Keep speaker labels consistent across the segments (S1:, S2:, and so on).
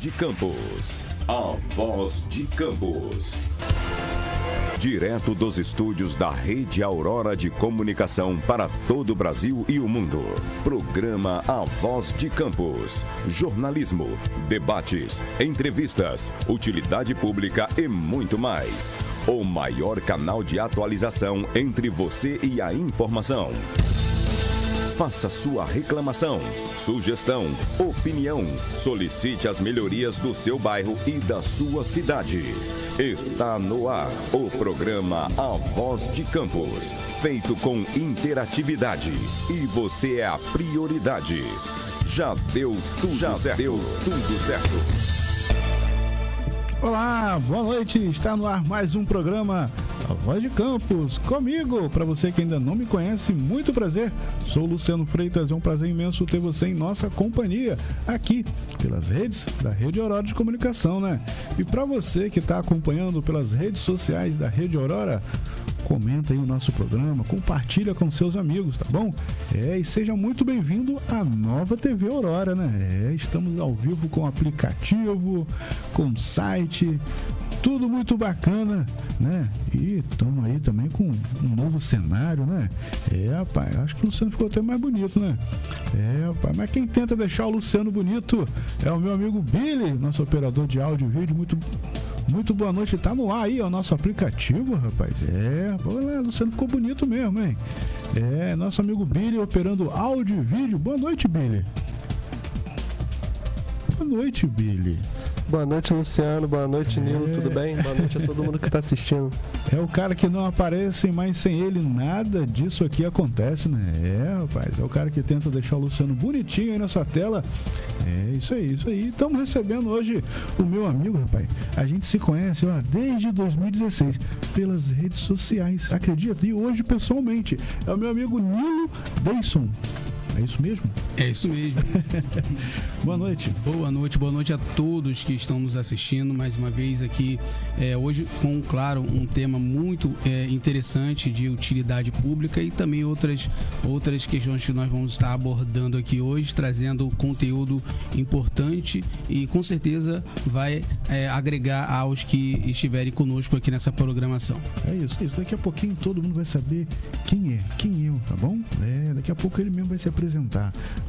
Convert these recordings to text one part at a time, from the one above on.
S1: de Campos. A Voz de Campos. Direto dos estúdios da Rede Aurora de Comunicação para todo o Brasil e o mundo. Programa A Voz de Campos. Jornalismo, debates, entrevistas, utilidade pública e muito mais. O maior canal de atualização entre você e a informação. Faça sua reclamação, sugestão, opinião. Solicite as melhorias do seu bairro e da sua cidade. Está no ar o programa A Voz de Campos, feito com interatividade. E você é a prioridade. Já deu tudo certo.
S2: Olá, boa noite. Está no ar mais um programa A Voz de Campos, comigo. Para você que ainda não me conhece, muito prazer. Sou Luciano Freitas, é um prazer imenso ter você em nossa companhia, aqui pelas redes da Rede Aurora de Comunicação, né? E para você que está acompanhando pelas redes sociais da Rede Aurora, comenta aí o nosso programa, compartilha com seus amigos, tá bom? E seja muito bem-vindo à nova TV Aurora, né? Estamos ao vivo com aplicativo, com site, tudo muito bacana, né? E estamos aí também com um novo cenário, né? Rapaz, acho que o Luciano ficou até mais bonito, né? Rapaz, mas quem tenta deixar o Luciano bonito é o meu amigo Billy, nosso operador de áudio e vídeo. Muito boa noite, tá no ar aí, ó, nosso aplicativo, rapaz. Olha lá, Luciano ficou bonito mesmo, hein? Nosso amigo Billy operando áudio e vídeo. Boa noite, Billy. Boa noite, Billy.
S3: Boa noite, Luciano. Boa noite, Nilo. Tudo bem? Boa noite a todo mundo que está assistindo.
S2: É o cara que não aparece, mas sem ele nada disso aqui acontece, né? Rapaz, é o cara que tenta deixar o Luciano bonitinho aí na sua tela. Isso aí. Estamos recebendo hoje o meu amigo, rapaz. A gente se conhece, ó, desde 2016 pelas redes sociais, acredita? E hoje, pessoalmente, é o meu amigo Nilo Deisson. É isso mesmo?
S4: É isso mesmo.
S2: Boa noite.
S4: Boa noite a todos que estão nos assistindo mais uma vez aqui. Hoje com, claro, um tema muito interessante de utilidade pública e também outras questões que nós vamos estar abordando aqui hoje, trazendo conteúdo importante e com certeza vai agregar aos que estiverem conosco aqui nessa programação.
S2: É isso. Daqui a pouquinho todo mundo vai saber quem eu, tá bom? Daqui a pouco ele mesmo vai se apresentar.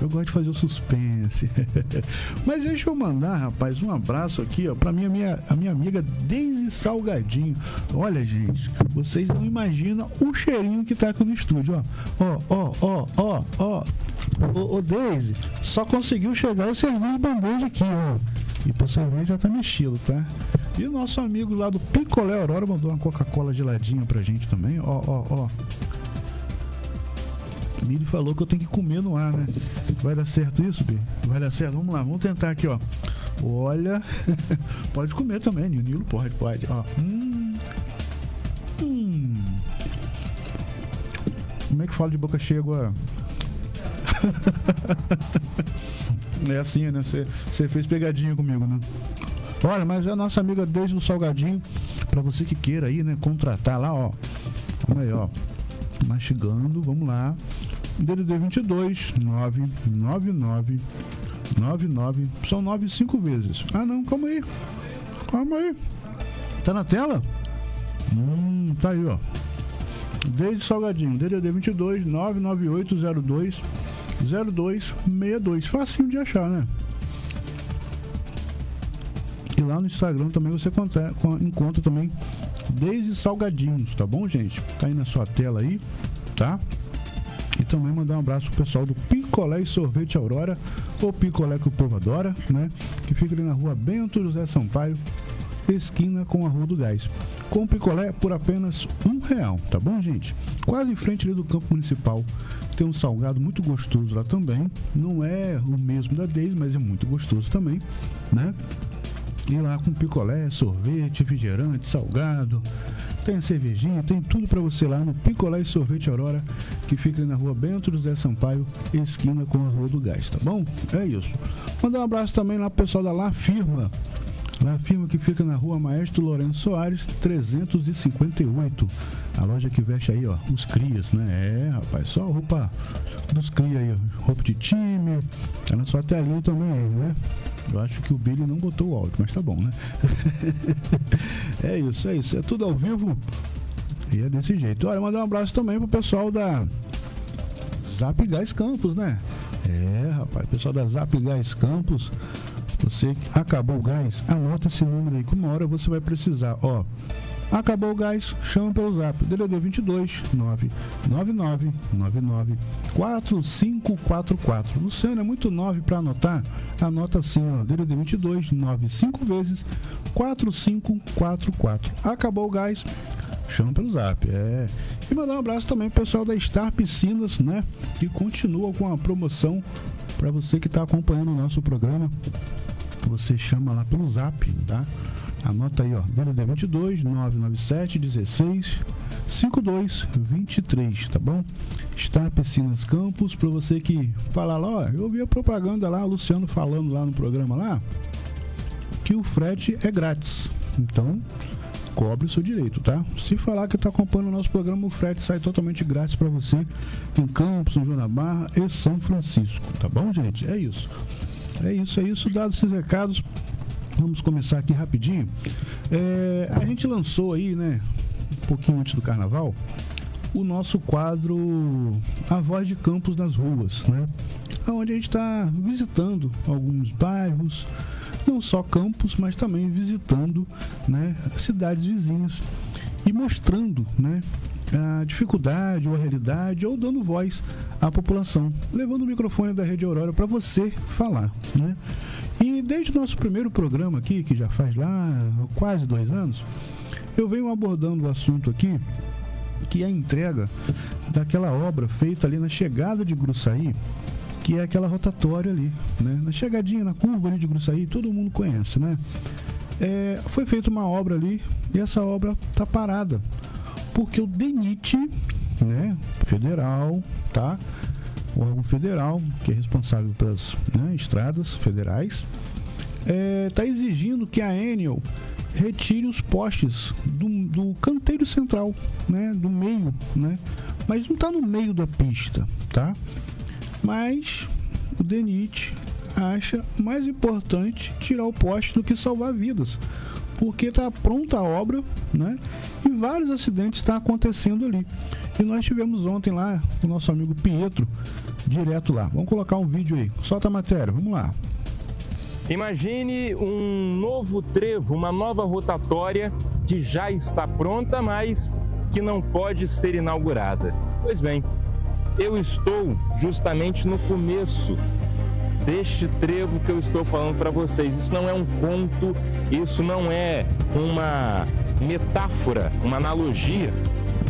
S2: Eu gosto de fazer o suspense. Mas deixa eu mandar, rapaz, um abraço aqui, ó, pra a minha amiga Deise Salgadinho. Olha, gente, vocês não imaginam o cheirinho que tá aqui no estúdio, ó. Ô, Deise, só conseguiu chegar e servir de bandeja aqui, ó. E pra você ver, já tá mexido, tá? E o nosso amigo lá do Picolé Aurora mandou uma Coca-Cola geladinha pra gente também, ó. Billy falou que eu tenho que comer no ar, né? Vai dar certo isso, Billy? Vai dar certo? Vamos lá, vamos tentar aqui, ó. Olha, pode comer também, Nilo pode, ó. Como é que fala de boca cheia agora? É assim, né? Você fez pegadinha comigo, né? Olha, mas é a nossa amiga desde o Salgadinho, pra você que queira aí, né? Contratar lá, ó. Vamos aí, ó. Mastigando, vamos lá. DDD 22 999 99. São 9 5 vezes. Ah, não, calma aí. Tá na tela? Tá aí, ó. Desde Salgadinho, DDD 22 99802 0262. Facinho de achar, né? E lá no Instagram também você encontra também Desde Salgadinhos, tá bom, gente? Tá aí na sua tela aí, tá? E também mandar um abraço pro pessoal do Picolé e Sorvete Aurora, ou Picolé que o povo adora, né? Que fica ali na rua Bento José Sampaio, esquina com a Rua do Gás. Com picolé por apenas R$1, tá bom, gente? Quase em frente ali do campo municipal. Tem um salgado muito gostoso lá também. Não é o mesmo da Deise, mas é muito gostoso também, né? E lá com picolé, sorvete, refrigerante, salgado, tem a cervejinha, tem tudo pra você lá no Picolé e Sorvete Aurora, que fica ali na rua Bento José Sampaio, esquina com a Rua do Gás, tá bom? É isso. Mandar um abraço também lá pro pessoal da La Firma. A firma que fica na rua Maestro Lourenço Soares, 358. A loja que veste aí, ó, os crias, né? Rapaz, só roupa dos crias aí, ó. Roupa de time. Tá na sua telinha também aí, né? Eu acho que o Billy não botou o áudio, mas tá bom, né? É isso. É tudo ao vivo e é desse jeito. Olha, mandar um abraço também pro pessoal da Zap Gás Campos, né? Rapaz, pessoal da Zap Gás Campos. Você que acabou o gás, anota esse número aí, que uma hora você vai precisar, ó. Acabou o gás, chama pelo zap, DDD 22 99999 4544. Luciano, é muito 9 para anotar? Anota assim, ó, DDD 22 95 vezes 4544. Acabou o gás, chama pelo zap. E mandar um abraço também pro pessoal da Star Piscinas, né? Que continua com a promoção para você que está acompanhando o nosso programa. Você chama lá pelo zap, tá? Anota aí, ó, DDD 22 997 16 52 23, tá bom? Star Piscinas Campos, para você que falar lá, ó, eu vi a propaganda lá, o Luciano falando lá no programa lá, que o frete é grátis. Então, cobre o seu direito, tá? Se falar que está acompanhando o nosso programa, o frete sai totalmente grátis para você em Campos, em João da Barra e São Francisco, tá bom, gente? É isso. Dados esses recados, vamos começar aqui rapidinho. A gente lançou aí, né, um pouquinho antes do carnaval, o nosso quadro A Voz de Campos nas Ruas, né? Onde a gente está visitando alguns bairros, não só Campos, mas também visitando, né, cidades vizinhas e mostrando, né, a dificuldade ou a realidade, ou dando voz à população, levando o microfone da Rede Aurora para você falar, né? E desde o nosso primeiro programa aqui, que já faz lá quase 2 anos, eu venho abordando o assunto aqui, que é a entrega daquela obra feita ali na chegada de Gruçaí, que é aquela rotatória ali, né? Na chegadinha, na curva ali de Gruçaí, todo mundo conhece, né? Foi feita uma obra ali e essa obra está parada, porque o DENIT, né, federal, tá? O órgão federal, que é responsável pelas, né, estradas federais, está exigindo que a Enel retire os postes do canteiro central, né, do meio, né? Mas não está no meio da pista, tá? Mas o DENIT acha mais importante tirar o poste do que salvar vidas, porque está pronta a obra, né? E vários acidentes estão acontecendo ali. E nós tivemos ontem lá o nosso amigo Pietro, direto lá. Vamos colocar um vídeo aí. Solta a matéria, vamos lá.
S5: Imagine um novo trevo, uma nova rotatória que já está pronta, mas que não pode ser inaugurada. Pois bem, eu estou justamente no começo deste trevo que eu estou falando para vocês. Isso não é um conto, isso não é uma metáfora, uma analogia.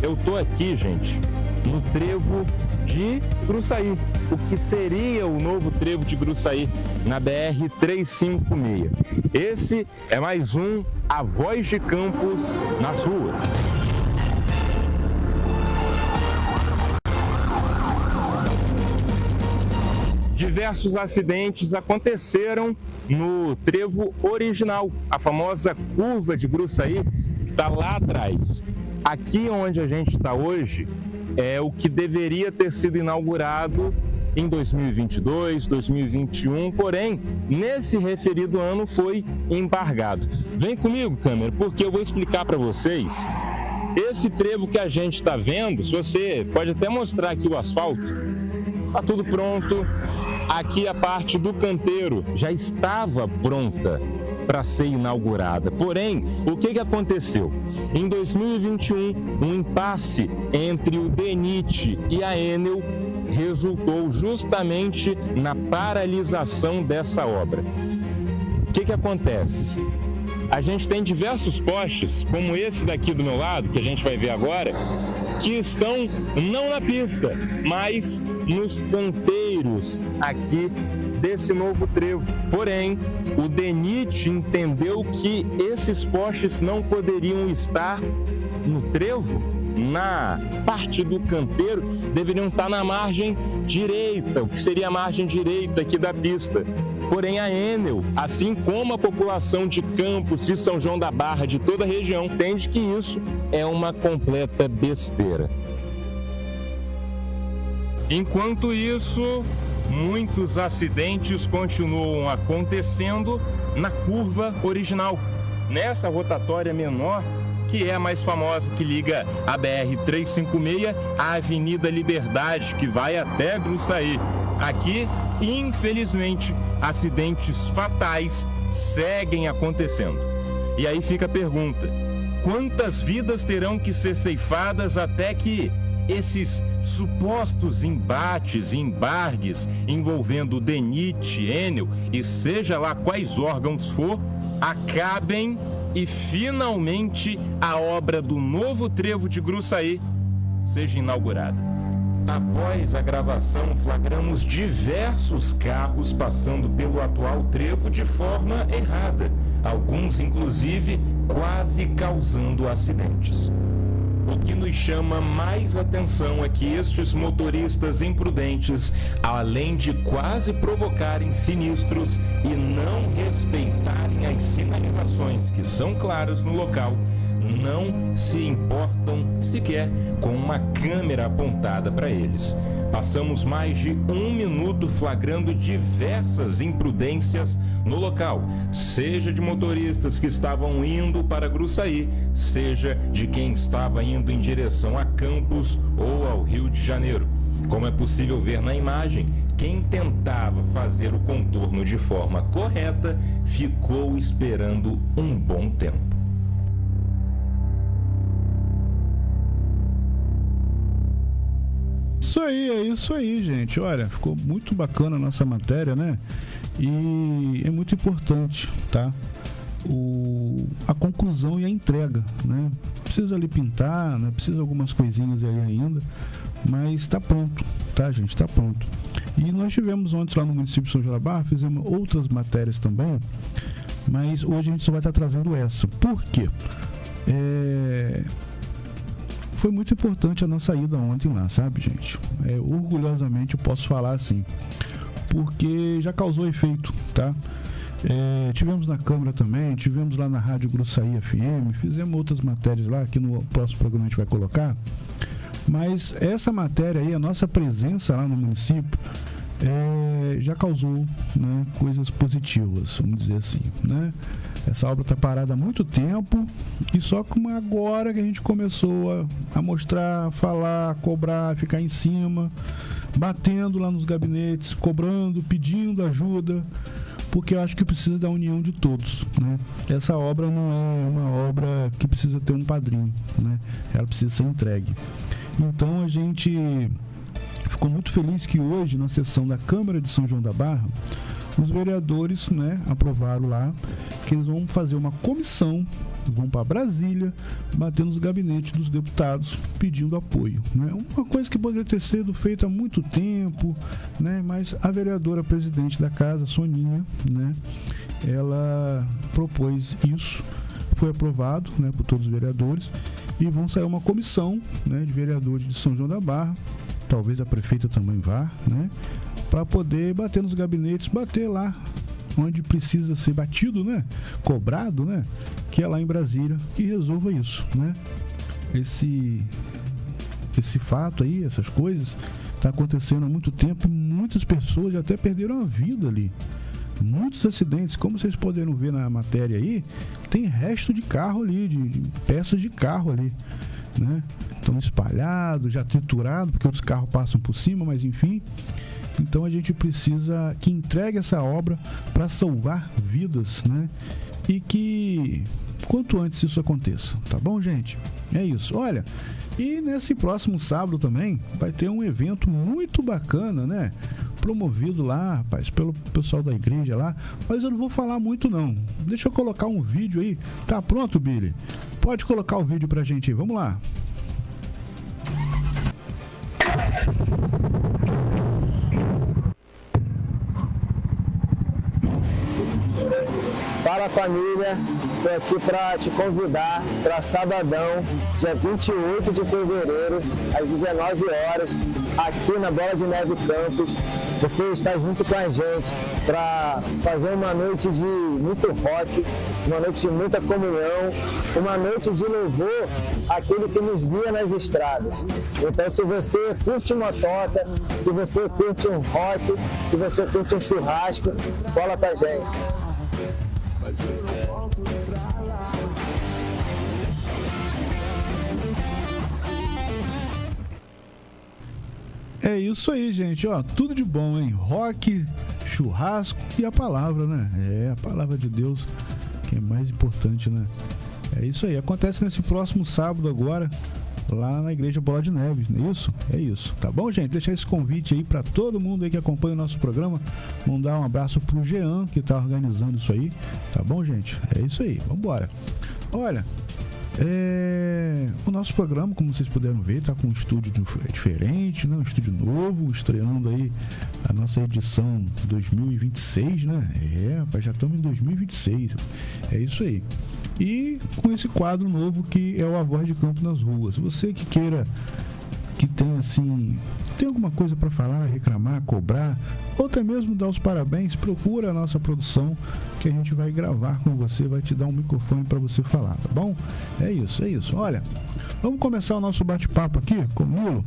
S5: Eu estou aqui, gente, no trevo de Gruçaí, o que seria o novo trevo de Gruçaí, na BR-356. Esse é mais um A Voz de Campos nas Ruas. Diversos acidentes aconteceram no trevo original, a famosa curva de Gruçaí, que está lá atrás. Aqui onde a gente está hoje é o que deveria ter sido inaugurado em 2022, 2021, porém, nesse referido ano foi embargado. Vem comigo, câmera, porque eu vou explicar para vocês. Esse trevo que a gente está vendo, se você pode até mostrar aqui o asfalto, está tudo pronto. Aqui a parte do canteiro já estava pronta para ser inaugurada. Porém, o que aconteceu? Em 2021, um impasse entre o DENIT e a Enel resultou justamente na paralisação dessa obra. O que acontece? A gente tem diversos postes, como esse daqui do meu lado, que a gente vai ver agora, que estão não na pista, mas nos canteiros aqui desse novo trevo. Porém, o DENIT entendeu que esses postes não poderiam estar no trevo, na parte do canteiro, deveriam estar na margem direita, o que seria a margem direita aqui da pista. Porém, a Enel, assim como a população de Campos, de São João da Barra, de toda a região, entende que isso é uma completa besteira. Enquanto isso, muitos acidentes continuam acontecendo na curva original. Nessa rotatória menor, que é a mais famosa, que liga a BR-356 à Avenida Liberdade, que vai até Gruçaí. Aqui, infelizmente, acidentes fatais seguem acontecendo. E aí fica a pergunta: quantas vidas terão que ser ceifadas até que esses supostos embates e embargues envolvendo DENIT, Enel e seja lá quais órgãos for, acabem e finalmente a obra do novo trevo de Gruçaí seja inaugurada? Após a gravação, flagramos diversos carros passando pelo atual trevo de forma errada, alguns inclusive quase causando acidentes. O que nos chama mais atenção é que estes motoristas imprudentes, além de quase provocarem sinistros e não respeitarem as sinalizações que são claras no local, não se importam sequer com uma câmera apontada para eles. Passamos mais de 1 minuto flagrando diversas imprudências no local, seja de motoristas que estavam indo para Gruçaí, seja de quem estava indo em direção a Campos ou ao Rio de Janeiro. Como é possível ver na imagem, quem tentava fazer o contorno de forma correta ficou esperando um bom tempo.
S2: É isso aí, gente. Olha, ficou muito bacana a nossa matéria, né? E é muito importante, tá? A conclusão e a entrega, né? Precisa ali pintar, né? Precisa algumas coisinhas ali ainda, mas tá pronto, tá, gente? Tá pronto. E nós tivemos ontem lá no município de São João da Barra, fizemos outras matérias também, mas hoje a gente só vai estar trazendo essa. Por quê? Foi muito importante a nossa ida ontem lá, sabe, gente? Orgulhosamente eu posso falar assim, porque já causou efeito, tá? Tivemos na Câmara também, tivemos lá na Rádio Gruçaí FM, fizemos outras matérias lá, que no próximo programa a gente vai colocar, mas essa matéria aí, a nossa presença lá no município, já causou, né, coisas positivas, vamos dizer assim, né? Essa obra está parada há muito tempo e só como agora que a gente começou a mostrar, falar, cobrar, ficar em cima, batendo lá nos gabinetes, cobrando, pedindo ajuda, porque eu acho que precisa da união de todos, né? Essa obra não é uma obra que precisa ter um padrinho, né? Ela precisa ser entregue. Então a gente ficou muito feliz que hoje, na sessão da Câmara de São João da Barra, os vereadores, né, aprovaram lá que eles vão fazer uma comissão, vão para Brasília, bater nos gabinetes dos deputados pedindo apoio, né? Uma coisa que poderia ter sido feita há muito tempo, né? Mas a vereadora presidente da casa, Soninha, né, ela propôs isso, foi aprovado, né, por todos os vereadores, e vão sair uma comissão, né, de vereadores de São João da Barra, talvez a prefeita também vá, né, para poder bater nos gabinetes, bater lá onde precisa ser batido, né? Cobrado, né? Que é lá em Brasília, que resolva isso, né? Esse fato aí, essas coisas, tá acontecendo há muito tempo, muitas pessoas já até perderam a vida ali. Muitos acidentes, como vocês poderam ver na matéria aí, tem resto de carro ali, de peças de carro ali, né? Estão espalhados, já triturados, porque outros carros passam por cima, mas enfim. Então a gente precisa que entregue essa obra para salvar vidas, né? E que quanto antes isso aconteça, tá bom, gente? É isso. Olha, e nesse próximo sábado também vai ter um evento muito bacana, né? Promovido lá, rapaz, pelo pessoal da igreja lá, mas eu não vou falar muito não. Deixa eu colocar um vídeo aí. Tá pronto, Billy? Pode colocar o vídeo pra gente aí, vamos lá.
S5: Fala, família,
S6: estou aqui para te convidar para sabadão, dia 28 de fevereiro, às 19 horas, aqui na Bola de Neve Campos. Você está junto com a gente para fazer uma noite de muito rock, uma noite de muita comunhão, uma noite de louvor àquele que nos guia nas estradas. Então, se você curte motoca, se você curte um rock, se você curte um churrasco, cola com a gente. Mas eu não volto pra lá.
S2: É isso aí, gente. Ó, tudo de bom, hein? Rock, churrasco e a palavra, né? É, a palavra de Deus que é mais importante, né? É isso aí. Acontece nesse próximo sábado agora, lá na Igreja Bola de Neve, não é isso? É isso. Tá bom, gente? Deixar esse convite aí pra todo mundo aí que acompanha o nosso programa. Mandar um abraço pro Jean, que tá organizando isso aí. Tá bom, gente? É isso aí. Vambora. Olha, o nosso programa, como vocês puderam ver, tá com um estúdio diferente, né? Um estúdio novo, estreando aí a nossa edição 2026, né? Rapaz, já estamos em 2026. É isso aí. E com esse quadro novo que é o A Voz de Campo nas Ruas. Você que queira, que tem assim, tem alguma coisa para falar, reclamar, cobrar, ou até mesmo dar os parabéns, procura a nossa produção que a gente vai gravar com você, vai te dar um microfone para você falar, tá bom? É isso, é isso. Olha, vamos começar o nosso bate-papo aqui com o Nilo.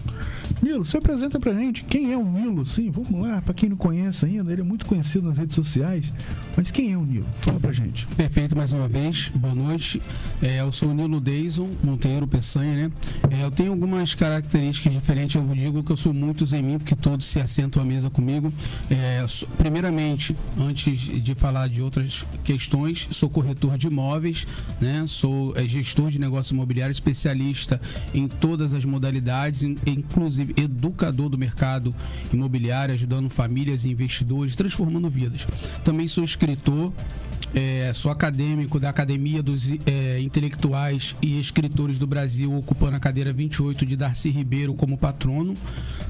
S2: Nilo, você apresenta pra gente quem é o Nilo, sim? Vamos lá, para quem não conhece ainda, ele é muito conhecido nas redes sociais, mas quem é o Nilo? Fala pra gente.
S4: Perfeito, mais uma vez, boa noite. Eu sou o Nilo Deison Monteiro Peçanha, né? Eu tenho algumas características diferentes, eu digo que eu sou muitos em mim, porque todos se assentam à mesa comigo. Primeiramente, antes de falar de outras questões, sou corretor de imóveis, né? Sou gestor de negócio imobiliário, especialista em todas as modalidades, inclusive educador do mercado imobiliário, ajudando famílias e investidores, transformando vidas. Também sou escritor, sou acadêmico da Academia dos Intelectuais e Escritores do Brasil, ocupando a cadeira 28 de Darcy Ribeiro como patrono.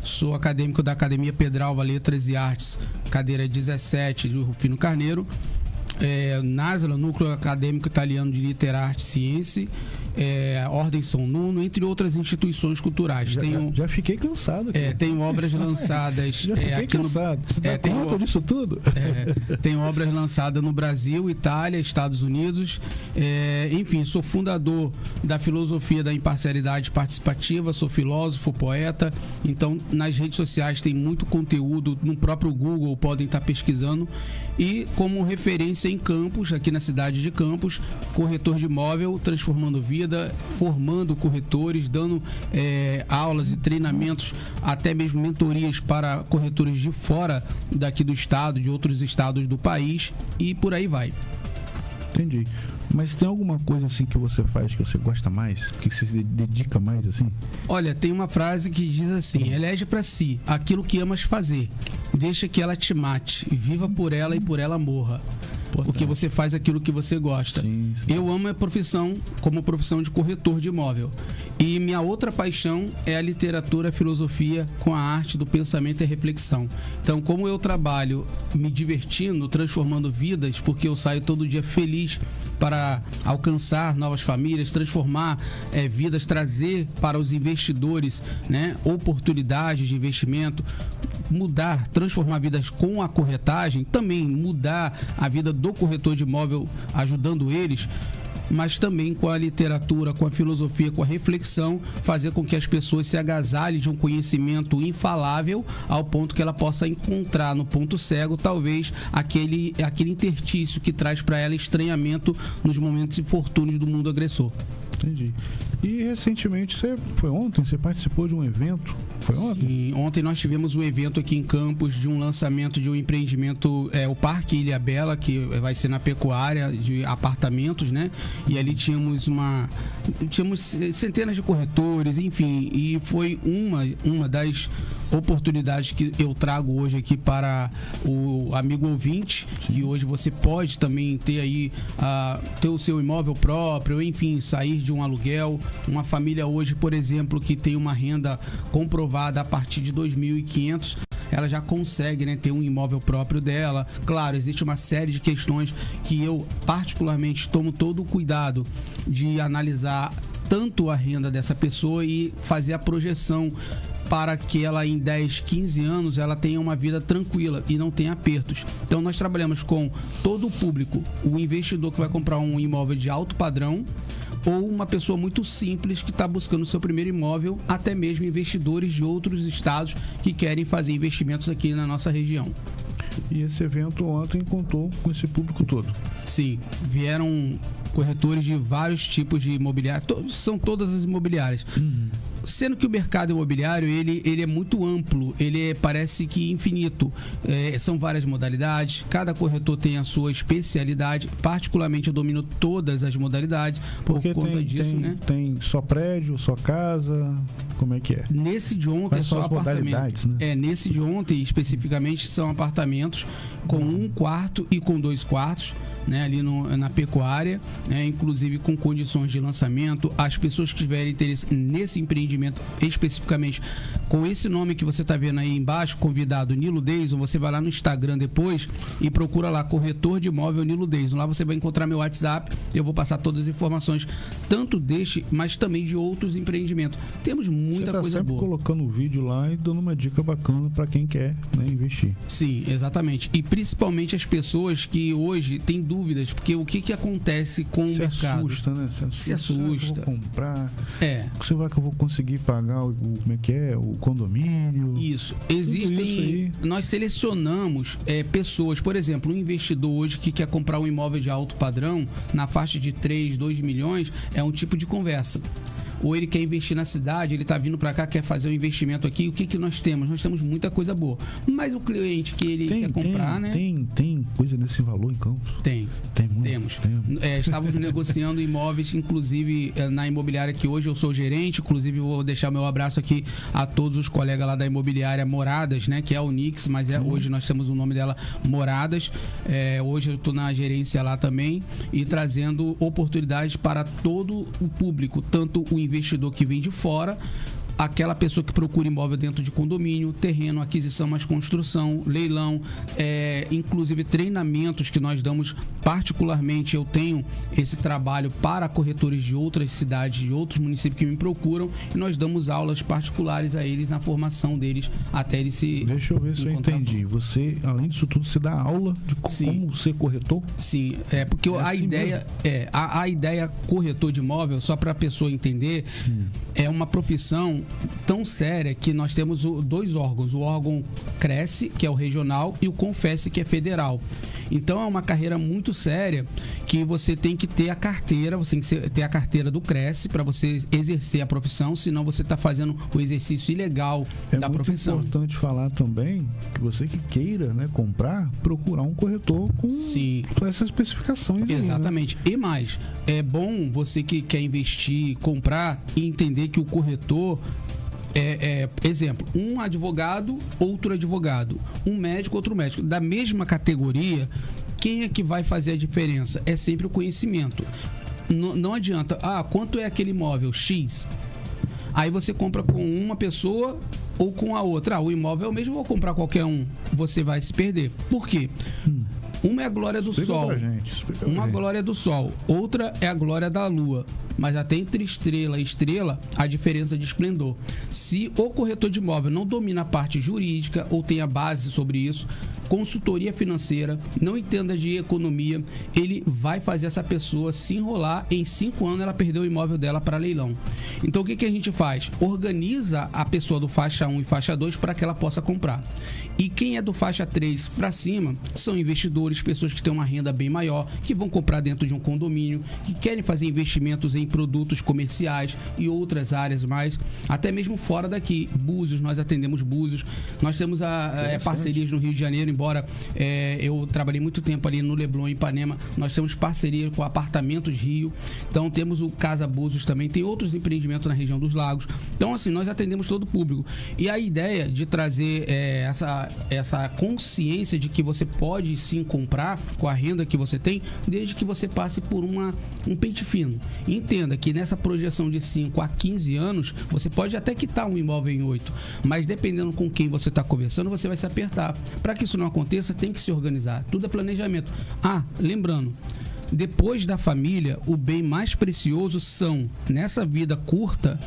S4: Sou acadêmico da Academia Pedralva Letras e Artes, cadeira 17 de Rufino Carneiro. NASLA, Núcleo Acadêmico Italiano de Literarte e Ciência, Ordem São Nuno, entre outras instituições culturais.
S2: Já fiquei cansado aqui.
S4: Tenho obras lançadas
S2: já fiquei
S4: aqui
S2: cansado. Tem conta disso tudo?
S4: Tenho obras lançadas no Brasil, Itália, Estados Unidos. Enfim, sou fundador da filosofia da imparcialidade participativa, sou filósofo, poeta. Então, nas redes sociais tem muito conteúdo, no próprio Google podem estar pesquisando. E como referência em Campos, aqui na cidade de Campos, corretor de imóvel, transformando vida, formando corretores, dando aulas e treinamentos, até mesmo mentorias para corretores de fora daqui do estado, de outros estados do país, e por aí vai.
S2: Entendi. Mas tem alguma coisa assim que você faz que você gosta mais? Que você se dedica mais assim?
S4: Olha, tem uma frase que diz assim: elege para si aquilo que amas fazer, deixa que ela te mate, viva por ela e por ela morra. Porque você faz aquilo que você gosta. Sim. Eu amo a profissão como profissão de corretor de imóvel. E minha outra paixão é a literatura, a filosofia com a arte do pensamento e a reflexão. Então, como eu trabalho me divertindo, transformando vidas, porque eu saio todo dia feliz para alcançar novas famílias, transformar vidas, trazer para os investidores, né, oportunidades de investimento, mudar, transformar vidas com a corretagem, também mudar a vida do corretor de imóvel, ajudando eles, mas também com a literatura, com a filosofia, com a reflexão, fazer com que as pessoas se agasalhem de um conhecimento infalável, ao ponto que ela possa encontrar no ponto cego, talvez, aquele interstício que traz para ela estranhamento nos momentos infortúnios do mundo agressor.
S2: Entendi. E recentemente, você participou de um evento? Foi ontem?
S4: Sim, ontem nós tivemos um evento aqui em Campos de um lançamento de um empreendimento, o Parque Ilha Bela, que vai ser na pecuária de apartamentos, né? E ali tínhamos centenas de corretores, enfim, e foi uma das oportunidades que eu trago hoje aqui para o amigo ouvinte, que hoje você pode também ter aí ter o seu imóvel próprio, enfim, sair de um aluguel. Uma família hoje, por exemplo, que tem uma renda comprovada a partir de R$ 2.500, ela já consegue, né, ter um imóvel próprio dela. Claro, existe uma série de questões que eu particularmente tomo todo o cuidado de analisar tanto a renda dessa pessoa e fazer a projeção para que ela em 10, 15 anos ela tenha uma vida tranquila e não tenha apertos. Então nós trabalhamos com todo o público, o investidor que vai comprar um imóvel de alto padrão ou uma pessoa muito simples que está buscando o seu primeiro imóvel, até mesmo investidores de outros estados que querem fazer investimentos aqui na nossa região.
S2: E esse evento ontem contou com esse público todo?
S4: Sim, vieram corretores de vários tipos de imobiliário, são todas as imobiliárias. Sendo que o mercado imobiliário ele é muito amplo, ele parece que infinito. São várias modalidades, cada corretor tem a sua especialidade. Particularmente eu domino todas as modalidades.
S2: Porque
S4: por conta disso, né?
S2: Tem só prédio, só casa, como é que é?
S4: Nesse de ontem é só apartamento. Né? Nesse de ontem especificamente são apartamentos com 1 quarto e com 2 quartos. Né, ali na pecuária, né, inclusive com condições de lançamento. As pessoas que tiverem interesse nesse empreendimento, especificamente com esse nome que você está vendo aí embaixo, convidado Nilo Deison, você vai lá no Instagram depois e procura lá, corretor de imóvel Nilo Deison. Lá você vai encontrar meu WhatsApp, eu vou passar todas as informações, tanto deste, mas também de outros empreendimentos. Temos muita coisa boa. Você
S2: sempre colocando o vídeo lá e dando uma dica bacana para quem quer, né, investir.
S4: Sim, exatamente. E principalmente as pessoas que hoje têm dúvidas, porque o que acontece com o mercado?
S2: Assusta, né?
S4: Se assusta.
S2: Será que eu vou comprar? Será que eu vou conseguir pagar como é que é? O condomínio?
S4: Isso. Existem... Nós selecionamos pessoas, por exemplo, um investidor hoje que quer comprar um imóvel de alto padrão, na faixa de 3, 2 milhões, é um tipo de conversa. Ou ele quer investir na cidade, ele está vindo para cá, quer fazer um investimento aqui. O que nós temos? Nós temos muita coisa boa. Mas o cliente que ele quer comprar, né?
S2: Tem coisa desse valor em Campos?
S4: Tem muito. Temos. Estávamos negociando imóveis, inclusive na imobiliária que hoje eu sou gerente. Inclusive vou deixar meu abraço aqui a todos os colegas lá da imobiliária Moradas, né? Que é a Unix, mas hoje nós temos o nome dela Moradas. Hoje eu estou na gerência lá também e trazendo oportunidades para todo o público, tanto o investidor que vem de fora, aquela pessoa que procura imóvel dentro de condomínio, terreno, aquisição mais construção, leilão, inclusive treinamentos que nós damos. Particularmente eu tenho esse trabalho para corretores de outras cidades, de outros municípios que me procuram, e nós damos aulas particulares a eles na formação deles até eles se...
S2: Deixa eu ver se eu entendi. Você, além disso tudo, você dá aula de como ser corretor?
S4: Sim, porque a ideia a ideia corretor de imóvel, só para a pessoa entender, é uma profissão tão séria que nós temos 2 órgãos, o órgão Cresce, que é o regional, e o Confesse, que é federal. Então é uma carreira muito séria que você tem que ter a carteira, você tem que ter a carteira do Cresce para você exercer a profissão, senão você está fazendo o exercício ilegal da profissão.
S2: É muito importante falar também que você que queira, né, comprar, procurar um corretor com essas especificações.
S4: Exatamente. Aí, né? E mais, é bom você que quer investir, comprar e entender que o corretor exemplo, um advogado, outro advogado, um médico, outro médico, da mesma categoria. Quem é que vai fazer a diferença? É sempre o conhecimento. Não adianta, quanto é aquele imóvel? X. Aí você compra com uma pessoa ou com a outra. O imóvel é o mesmo, vou comprar qualquer um. Você vai se perder. Por quê? Uma é a glória do sol. Uma glória do sol. Outra é a glória da lua. Mas até entre estrela e estrela, a diferença de esplendor. Se o corretor de imóvel não domina a parte jurídica ou tem a base sobre isso, consultoria financeira, não entenda de economia, ele vai fazer essa pessoa se enrolar. Em 5 anos ela perdeu o imóvel dela para leilão. Então o que a gente faz? Organiza a pessoa do faixa 1 e faixa 2 para que ela possa comprar. E quem é do faixa 3 para cima são investidores, pessoas que têm uma renda bem maior, que vão comprar dentro de um condomínio, que querem fazer investimentos em produtos comerciais e outras áreas mais, até mesmo fora daqui. Búzios, nós atendemos Búzios. Nós temos parcerias no Rio de Janeiro, embora eu trabalhei muito tempo ali no Leblon, Ipanema, nós temos parceria com Apartamentos Rio. Então temos o Casa Búzios também, tem outros empreendimentos na região dos Lagos. Então assim, nós atendemos todo o público. E a ideia de trazer essa consciência de que você pode sim comprar com a renda que você tem, desde que você passe por um pente fino. Entenda entenda que nessa projeção de 5 a 15 anos, você pode até quitar um imóvel em 8, mas dependendo com quem você está conversando, você vai se apertar. Para que isso não aconteça, tem que se organizar. Tudo é planejamento. Lembrando, depois da família, o bem mais precioso são, nessa vida curta,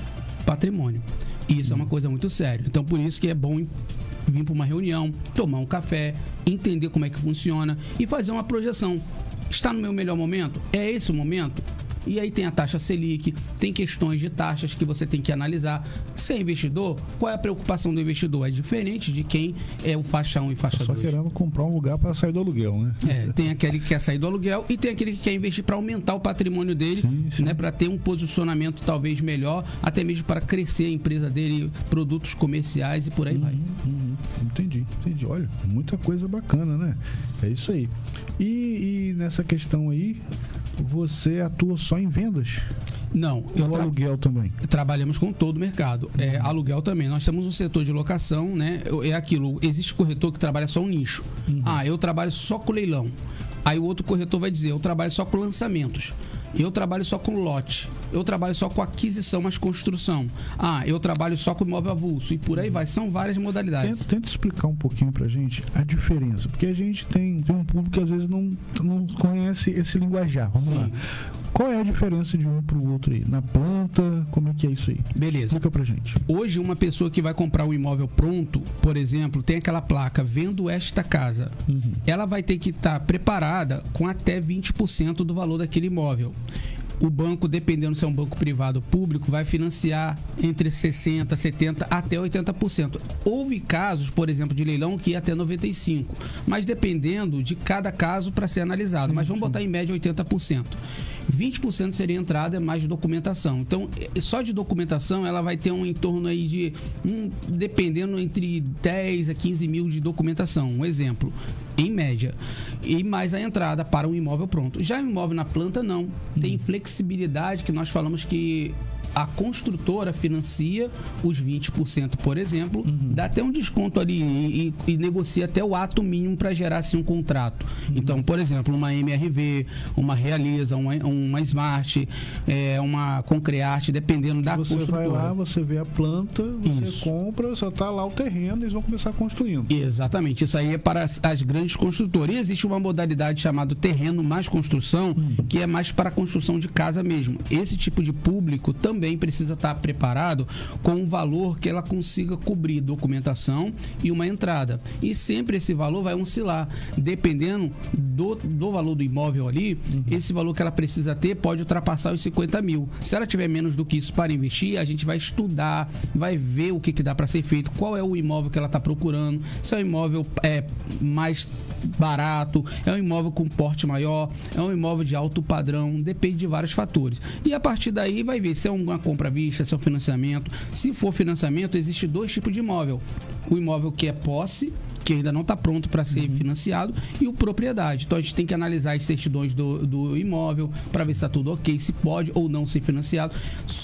S4: patrimônio. E isso é uma coisa muito séria. Então, por isso que é bom vir para uma reunião, tomar um café, entender como é que funciona e fazer uma projeção. Está no meu melhor momento? É esse o momento? E aí tem a taxa Selic, tem questões de taxas que você tem que analisar. Se é investidor, qual é a preocupação do investidor? É diferente de quem é o faixa 1 e faixa 2.
S2: Só querendo comprar um lugar para sair do aluguel, né?
S4: Tem aquele que quer sair do aluguel e tem aquele que quer investir para aumentar o patrimônio dele, sim. Né, para ter um posicionamento talvez melhor, até mesmo para crescer a empresa dele, produtos comerciais e por aí vai.
S2: Entendi. Olha, muita coisa bacana, né? É isso aí. E nessa questão aí, você atua só em vendas?
S4: Não.
S2: Ou aluguel também?
S4: Trabalhamos com todo o mercado. Aluguel também. Nós temos um setor de locação, né? É aquilo. Existe corretor que trabalha só um nicho. Eu trabalho só com leilão. Aí o outro corretor vai dizer, eu trabalho só com lançamentos. Eu trabalho só com lote. Eu trabalho só com aquisição, mas construção. Eu trabalho só com imóvel avulso. E por aí vai. São várias modalidades.
S2: Tenta explicar um pouquinho pra gente a diferença. Porque a gente tem um público que às vezes não conhece esse linguajar. Vamos lá. Qual é a diferença de um pro outro aí? Na planta, como é que é isso aí?
S4: Beleza.
S2: Explica pra gente.
S4: Hoje, uma pessoa que vai comprar um imóvel pronto, por exemplo, tem aquela placa, vendo esta casa. Ela vai ter que estar preparada com até 20% do valor daquele imóvel. O banco, dependendo se é um banco privado ou público, vai financiar entre 60%, 70% até 80%. Houve casos, por exemplo, de leilão que ia até 95%, mas dependendo de cada caso para ser analisado. Mas vamos botar em média 80%. 20% seria entrada mais documentação. Então, só de documentação, ela vai ter um entorno aí de, dependendo, entre 10 a 15 mil de documentação. Um exemplo, em média. E mais a entrada para um imóvel pronto. Já o imóvel na planta, não. Tem flexibilidade, que nós falamos que a construtora financia os 20%, por exemplo, dá até um desconto ali e negocia até o ato mínimo para gerar assim, um contrato. Então, por exemplo, uma MRV, uma Realiza, uma Smart, uma Concrearte, dependendo da construtora.
S2: Você vai lá, você vê a planta, você compra, só está lá o terreno, eles vão começar construindo.
S4: Exatamente, isso aí é para as grandes construtoras. E existe uma modalidade chamada terreno mais construção, que é mais para a construção de casa mesmo. Esse tipo de público também precisa estar preparado com um valor que ela consiga cobrir documentação e uma entrada. E sempre esse valor vai oscilar, dependendo do valor do imóvel ali, esse valor que ela precisa ter pode ultrapassar os 50 mil. Se ela tiver menos do que isso para investir, a gente vai estudar, vai ver o que dá para ser feito, qual é o imóvel que ela está procurando, se é um imóvel mais barato, é um imóvel com porte maior, é um imóvel de alto padrão, depende de vários fatores. E a partir daí vai ver se é uma compra à vista, se é um financiamento. Se for financiamento, existe 2 tipos de imóvel. O imóvel que é posse, que ainda não está pronto para ser financiado, e o propriedade. Então a gente tem que analisar as certidões do imóvel para ver se está tudo ok, se pode ou não ser financiado.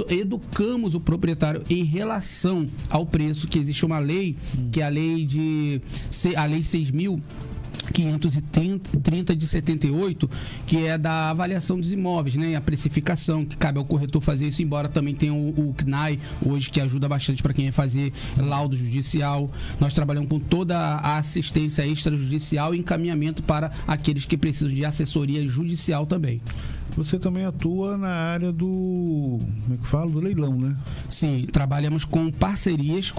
S4: Educamos o proprietário em relação ao preço, que existe uma lei, que é a lei 6.530 de 78, que é da avaliação dos imóveis, né? A precificação, que cabe ao corretor fazer isso, embora também tenha o CNAE hoje, que ajuda bastante para quem vai fazer laudo judicial. Nós trabalhamos com toda a assistência extrajudicial e encaminhamento para aqueles que precisam de assessoria judicial também.
S2: Você também atua na área do leilão, né?
S4: Sim, trabalhamos com parcerias,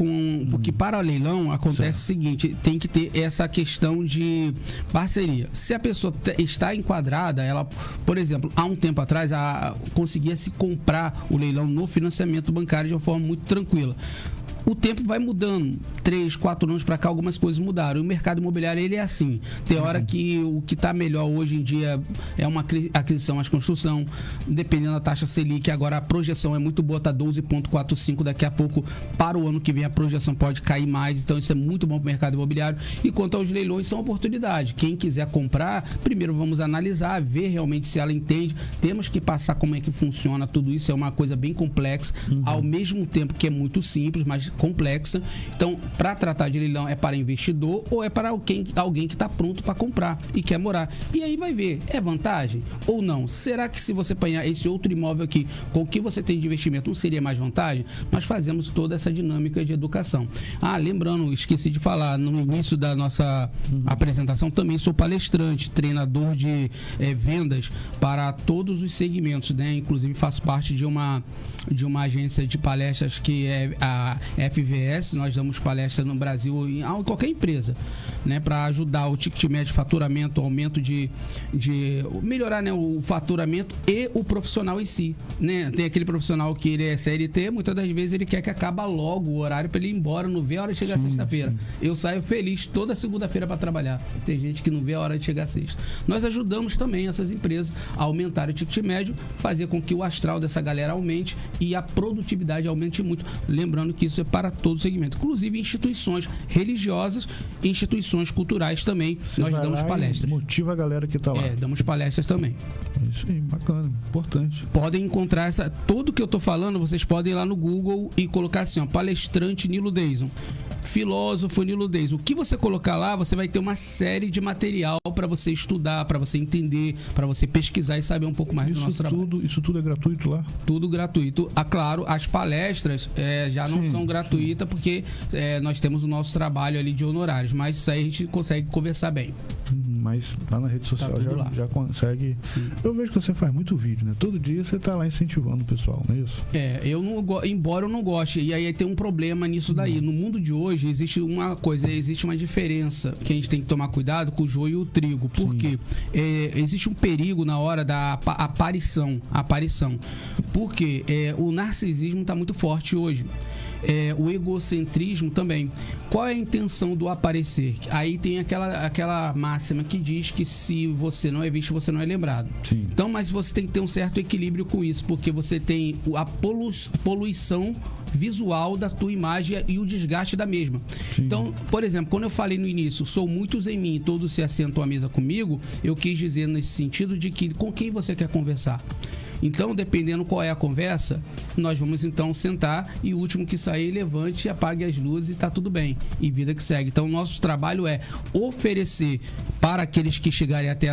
S4: porque para leilão acontece o seguinte, tem que ter essa questão de parceria. Se a pessoa está enquadrada, ela, por exemplo, há um tempo atrás, conseguia se comprar o leilão no financiamento bancário de uma forma muito tranquila. O tempo vai mudando, 3, 4 anos para cá, algumas coisas mudaram. E o mercado imobiliário, ele é assim. Tem hora que o que está melhor hoje em dia é uma aquisição, mais construção, dependendo da taxa Selic. Agora a projeção é muito boa, está 12,45. Daqui a pouco, para o ano que vem, a projeção pode cair mais. Então isso é muito bom para o mercado imobiliário. E quanto aos leilões, são oportunidade. Quem quiser comprar, primeiro vamos analisar, ver realmente se ela entende. Temos que passar como é que funciona tudo isso. É uma coisa bem complexa, ao mesmo tempo que é muito simples, mas complexa. Então, para tratar de leilão, é para investidor ou é para alguém que está pronto para comprar e quer morar. E aí vai ver, é vantagem ou não? Será que se você apanhar esse outro imóvel aqui, com o que você tem de investimento, não seria mais vantagem? Nós fazemos toda essa dinâmica de educação. Lembrando, esqueci de falar, no início da nossa apresentação, também sou palestrante, treinador de vendas para todos os segmentos, né? Inclusive faço parte de uma agência de palestras que é a FVS. Nós damos palestra no Brasil em qualquer empresa, né? Para ajudar o ticket médio, faturamento, aumento de melhorar, né, o faturamento e o profissional em si, né? Tem aquele profissional que ele é CLT, muitas das vezes ele quer que acabe logo o horário para ele ir embora, não vê a hora de chegar sexta-feira. Eu saio feliz toda segunda-feira para trabalhar. Tem gente que não vê a hora de chegar sexta. Nós ajudamos também essas empresas a aumentar o ticket médio, fazer com que o astral dessa galera aumente e a produtividade aumente muito. Lembrando que isso é para todo segmento, inclusive instituições religiosas e instituições culturais também. Nós damos palestras.
S2: Motiva a galera que está lá.
S4: Damos palestras também.
S2: Isso aí, bacana, importante.
S4: Podem encontrar tudo que eu tô falando, vocês podem ir lá no Google e colocar assim, palestrante Nilo Deison, filósofo Nilo Deison. O que você colocar lá, você vai ter uma série de material para você estudar, para você entender, para você pesquisar e saber um pouco mais do nosso trabalho.
S2: Isso tudo é gratuito lá?
S4: Tudo gratuito. Claro, as palestras já não são gratuitas porque nós temos o nosso trabalho ali de honorários, mas isso aí a gente consegue conversar bem.
S2: Mas lá na rede social já consegue. Sim. Eu vejo que você faz muito vídeo, né? Todo dia você tá lá incentivando o pessoal, não é isso?
S4: Embora eu não goste, e aí tem um problema nisso daí. No mundo de hoje existe uma diferença que a gente tem que tomar cuidado com o joio e o trigo. Porque existe um perigo na hora da aparição. Porque o narcisismo está muito forte hoje. O egocentrismo também. Qual é a intenção do aparecer? Aí tem aquela máxima que diz que se você não é visto, você não é lembrado. Sim. Então, mas você tem que ter um certo equilíbrio com isso, porque você tem a poluição visual da tua imagem e o desgaste da mesma. Sim. Então, por exemplo, quando eu falei no início, sou muitos em mim, todos se assentam à mesa comigo, eu quis dizer nesse sentido de que com quem você quer conversar. Então, dependendo qual é a conversa, nós vamos então sentar e o último que sair, levante, apague as luzes e tá tudo bem. E vida que segue. Então, o nosso trabalho é oferecer para aqueles que chegarem até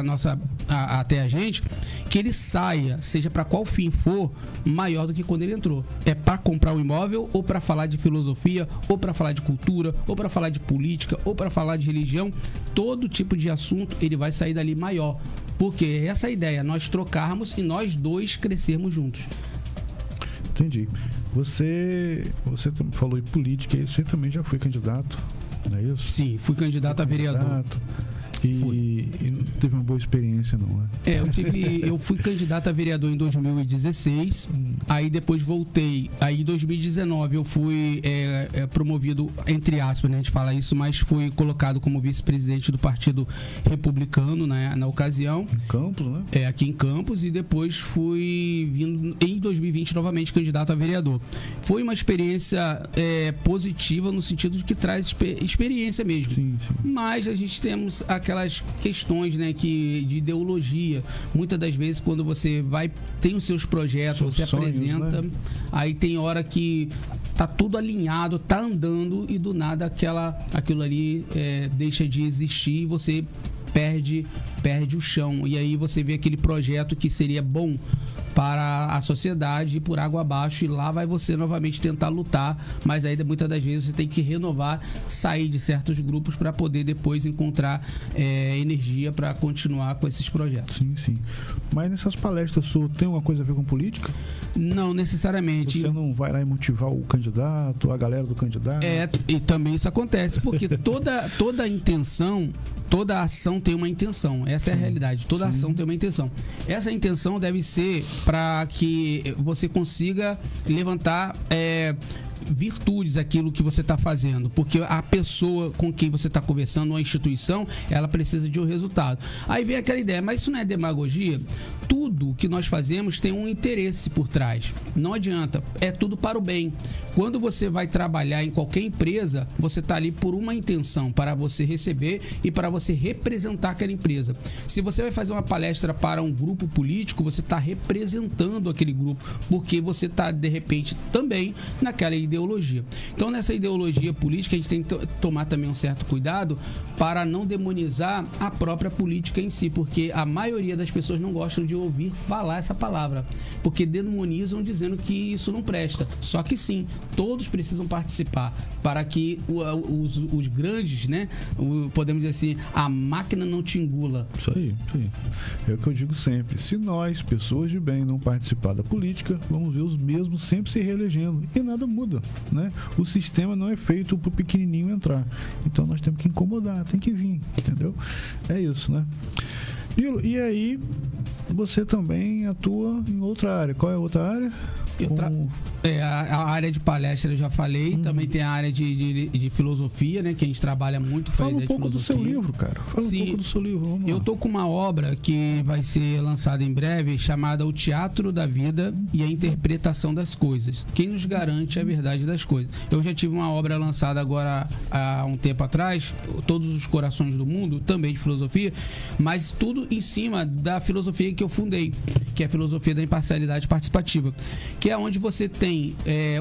S4: a gente, que ele saia, seja para qual fim for, maior do que quando ele entrou. É para comprar um imóvel, ou para falar de filosofia, ou para falar de cultura, ou para falar de política, ou para falar de religião. Todo tipo de assunto, ele vai sair dali maior. Porque essa é a ideia, nós trocarmos e nós dois crescermos juntos.
S2: Entendi. Você falou em política e você também já foi candidato, não é isso?
S4: Sim, fui candidato a vereador.
S2: E não teve uma boa experiência, não, né?
S4: Eu fui candidato a vereador em 2016, aí depois voltei. Aí em 2019 eu fui promovido, entre aspas, né, a gente fala isso, mas fui colocado como vice-presidente do Partido Republicano na ocasião.
S2: Em Campos, né?
S4: Aqui em Campos, e depois fui vindo em 2020 novamente candidato a vereador. Foi uma experiência positiva no sentido de que traz experiência mesmo. Sim. Mas a gente temos aquelas questões, né, de ideologia. Muitas das vezes, quando você tem os seus projetos, você apresenta, né? Aí tem hora que tá tudo alinhado, tá andando e do nada aquilo ali deixa de existir e você perde o chão. E aí você vê aquele projeto que seria bom para a sociedade por água abaixo, e lá vai você novamente tentar lutar, mas aí muitas das vezes você tem que renovar, sair de certos grupos para poder depois encontrar energia para continuar com esses projetos.
S2: Sim. Mas nessas palestras suas, tem uma coisa a ver com política?
S4: Não necessariamente.
S2: Você não vai lá e motivar o candidato, a galera do candidato?
S4: E também isso acontece, porque toda intenção, toda ação tem uma intenção. Essa é a realidade. Toda ação tem uma intenção. Essa intenção deve ser para que você consiga levantar virtudes aquilo que você está fazendo, porque a pessoa com quem você está conversando, ou a instituição, ela precisa de um resultado. Aí vem aquela ideia, mas isso não é demagogia? Tudo que nós fazemos tem um interesse por trás. Não adianta, é tudo para o bem. Quando você vai trabalhar em qualquer empresa, você está ali por uma intenção, para você receber e para você representar aquela empresa. Se você vai fazer uma palestra para um grupo político, você está representando aquele grupo, porque você está, de repente, também naquela ideia ideologia. Então, nessa ideologia política, a gente tem que tomar também um certo cuidado para não demonizar a própria política em si, porque a maioria das pessoas não gostam de ouvir falar essa palavra, porque demonizam dizendo que isso não presta. Só que sim, todos precisam participar para que os grandes, né, podemos dizer assim, a máquina não te engula.
S2: Isso aí. É o que eu digo sempre. Se nós, pessoas de bem, não participar da política, vamos ver os mesmos sempre se reelegendo. E nada muda, né? O sistema não é feito pro pequenininho entrar. Então nós temos que incomodar, tem que vir, entendeu? É isso, né? E aí, você também atua em outra área. Qual é a outra área?
S4: A área de palestra eu já falei, também tem a área de filosofia, né, que a gente trabalha muito com a ideia de filosofia. Fala um pouco do seu livro, cara. Fala um pouco do seu livro, vamos lá. Eu tô com uma obra que vai ser lançada em breve, chamada O Teatro da Vida e a Interpretação das Coisas. Quem nos garante a verdade das coisas? Eu já tive uma obra lançada agora há um tempo atrás, Todos os Corações do Mundo, também de filosofia, mas tudo em cima da filosofia que eu fundei, que é a filosofia da imparcialidade participativa, que é onde você tem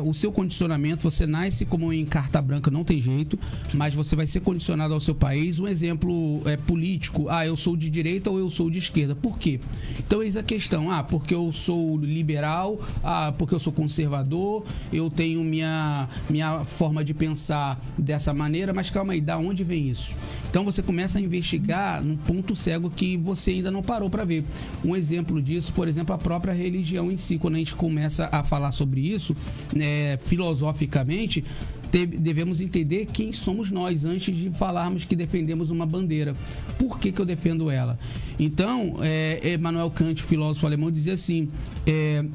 S4: o seu condicionamento, você nasce como em carta branca, não tem jeito, mas você vai ser condicionado ao seu país. Um exemplo político, eu sou de direita ou eu sou de esquerda. Por quê? Então eis a questão, porque eu sou liberal, porque eu sou conservador, eu tenho minha forma de pensar dessa maneira, mas calma aí, da onde vem isso? Então você começa a investigar num ponto cego que você ainda não parou para ver. Um exemplo disso, por exemplo, a própria religião em si. Quando a gente começa a falar sobre isso, filosoficamente, devemos entender quem somos nós antes de falarmos que defendemos uma bandeira. Por que eu defendo ela? Então, Immanuel Kant, filósofo alemão, dizia assim: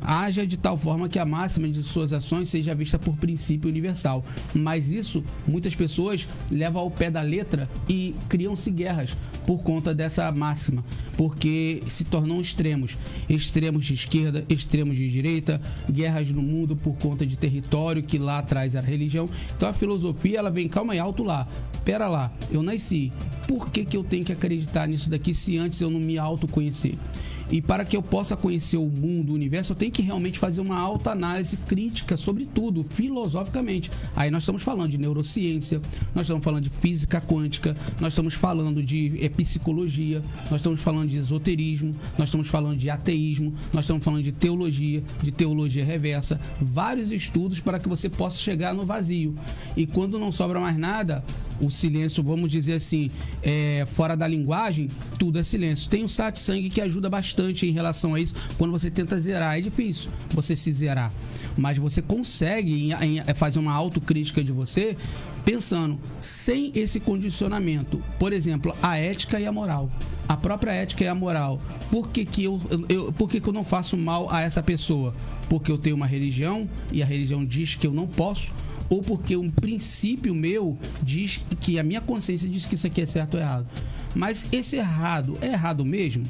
S4: haja de tal forma que a máxima de suas ações seja vista por princípio universal. Mas isso, muitas pessoas levam ao pé da letra e criam-se guerras por conta dessa máxima, porque se tornam extremos de esquerda, extremos de direita, guerras no mundo por conta de território, que lá atrás era religião. Então a filosofia, ela vem, calma aí, alto lá, pera lá, eu nasci, por que eu tenho que acreditar nisso daqui se antes eu não me autoconhecer? E para que eu possa conhecer o mundo, o universo, eu tenho que realmente fazer uma autoanálise crítica sobre tudo, filosoficamente. Aí nós estamos falando de neurociência, nós estamos falando de física quântica, nós estamos falando de psicologia, nós estamos falando de esoterismo, nós estamos falando de ateísmo, nós estamos falando de teologia reversa, vários estudos para que você possa chegar no vazio. E quando não sobra mais nada, o silêncio, vamos dizer assim, fora da linguagem, tudo é silêncio. Tem o satsang que ajuda bastante em relação a isso. Quando você tenta zerar, é difícil você se zerar, mas você consegue fazer uma autocrítica de você, pensando sem esse condicionamento. Por exemplo, a ética e a moral. A própria ética e a moral. Por que eu não faço mal a essa pessoa? Porque eu tenho uma religião e a religião diz que eu não posso? Ou porque um princípio meu diz que a minha consciência diz que isso aqui é certo ou errado? Mas esse errado é errado mesmo?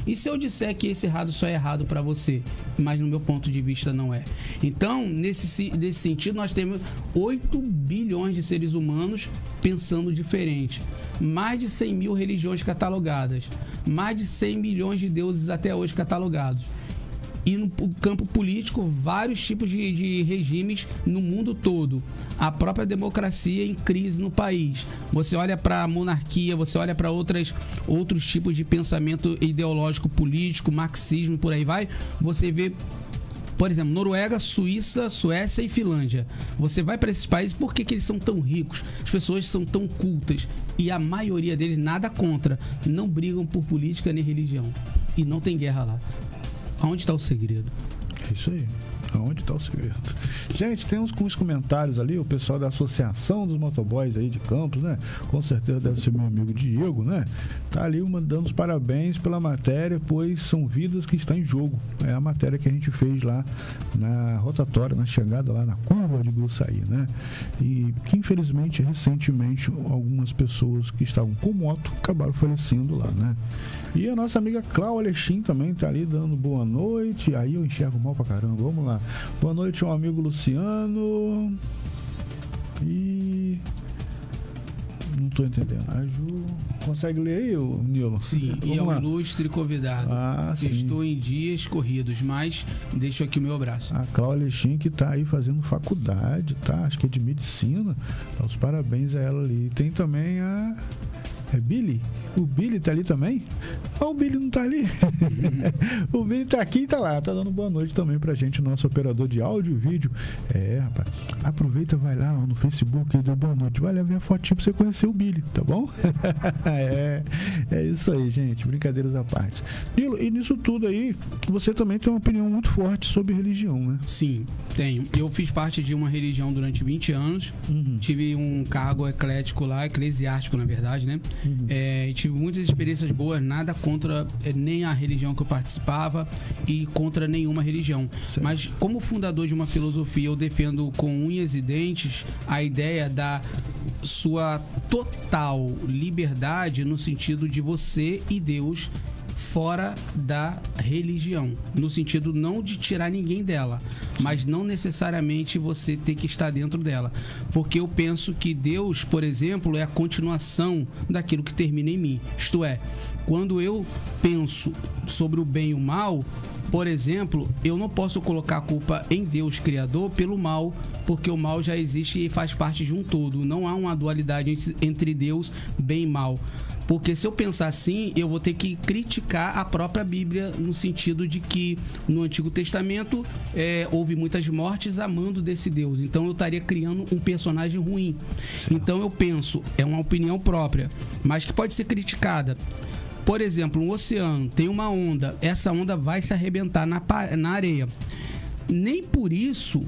S4: E se eu disser que esse errado só é errado para você, mas no meu ponto de vista não é? Então, nesse sentido, nós temos 8 bilhões de seres humanos pensando diferente. Mais de 100 mil religiões catalogadas. Mais de 100 milhões de deuses até hoje catalogados. E no campo político, vários tipos de regimes no mundo todo. A própria democracia em crise no país. Você olha para a monarquia, você olha para outros tipos de pensamento ideológico, político, marxismo, por aí vai. Você vê, por exemplo, Noruega, Suíça, Suécia e Finlândia. Você vai para esses países, por que eles são tão ricos? As pessoas são tão cultas. E a maioria deles, nada contra, não brigam por política nem religião. E não tem guerra lá. Aonde está o segredo?
S2: É isso aí. Aonde está o segredo? Gente, tem uns comentários ali, o pessoal da Associação dos Motoboys aí de Campos, né? Com certeza deve ser meu amigo Diego, né? Tá ali mandando os parabéns pela matéria, pois são vidas que estão em jogo. É a matéria que a gente fez lá na rotatória, na chegada lá na curva de Gruçaí, né? E que infelizmente, recentemente, algumas pessoas que estavam com moto acabaram falecendo lá, né? E a nossa amiga Cláudia Alexim também tá ali dando boa noite. Aí eu enxergo mal pra caramba. Vamos lá. Boa noite, meu amigo Luciano. E Não tô entendendo. A Ju consegue ler aí, Nilo?
S4: Sim, e ao ilustre convidado. Estou em dias corridos, mas deixo aqui o meu abraço.
S2: A Cláudia Alexim, que tá aí fazendo faculdade, tá? Acho que é de medicina. Dá os parabéns a ela ali. Tem também a... É Billy? O Billy tá ali também? O Billy não tá ali. O Billy tá aqui e tá lá. Tá dando boa noite também pra gente, nosso operador de áudio e vídeo. Rapaz. Aproveita, vai lá no Facebook e dê boa noite. Vai lá ver a fotinha pra você conhecer o Billy, tá bom? É isso aí, gente. Brincadeiras à parte. Nilo, e nisso tudo aí, você também tem uma opinião muito forte sobre religião, né?
S4: Sim, tenho. Eu fiz parte de uma religião durante 20 anos. Tive um cargo eclético lá, eclesiástico, na verdade, né? Tive muitas experiências boas, nada contra nem a religião que eu participava e contra nenhuma religião.
S2: Certo.
S4: Mas como fundador de uma filosofia, eu defendo com unhas e dentes a ideia da sua total liberdade no sentido de você e Deus fora da religião, no sentido não de tirar ninguém dela, mas não necessariamente você ter que estar dentro dela, porque eu penso que Deus, por exemplo, é a continuação daquilo que termina em mim, isto é, quando eu penso sobre o bem e o mal, por exemplo, eu não posso colocar a culpa em Deus Criador pelo mal, porque o mal já existe e faz parte de um todo, não há uma dualidade entre Deus, bem e mal. Porque se eu pensar assim, eu vou ter que criticar a própria Bíblia no sentido de que no Antigo Testamento houve muitas mortes amando desse Deus. Então eu estaria criando um personagem ruim. Então eu penso, é uma opinião própria, mas que pode ser criticada. Por exemplo, um oceano tem uma onda, essa onda vai se arrebentar na areia. Nem por isso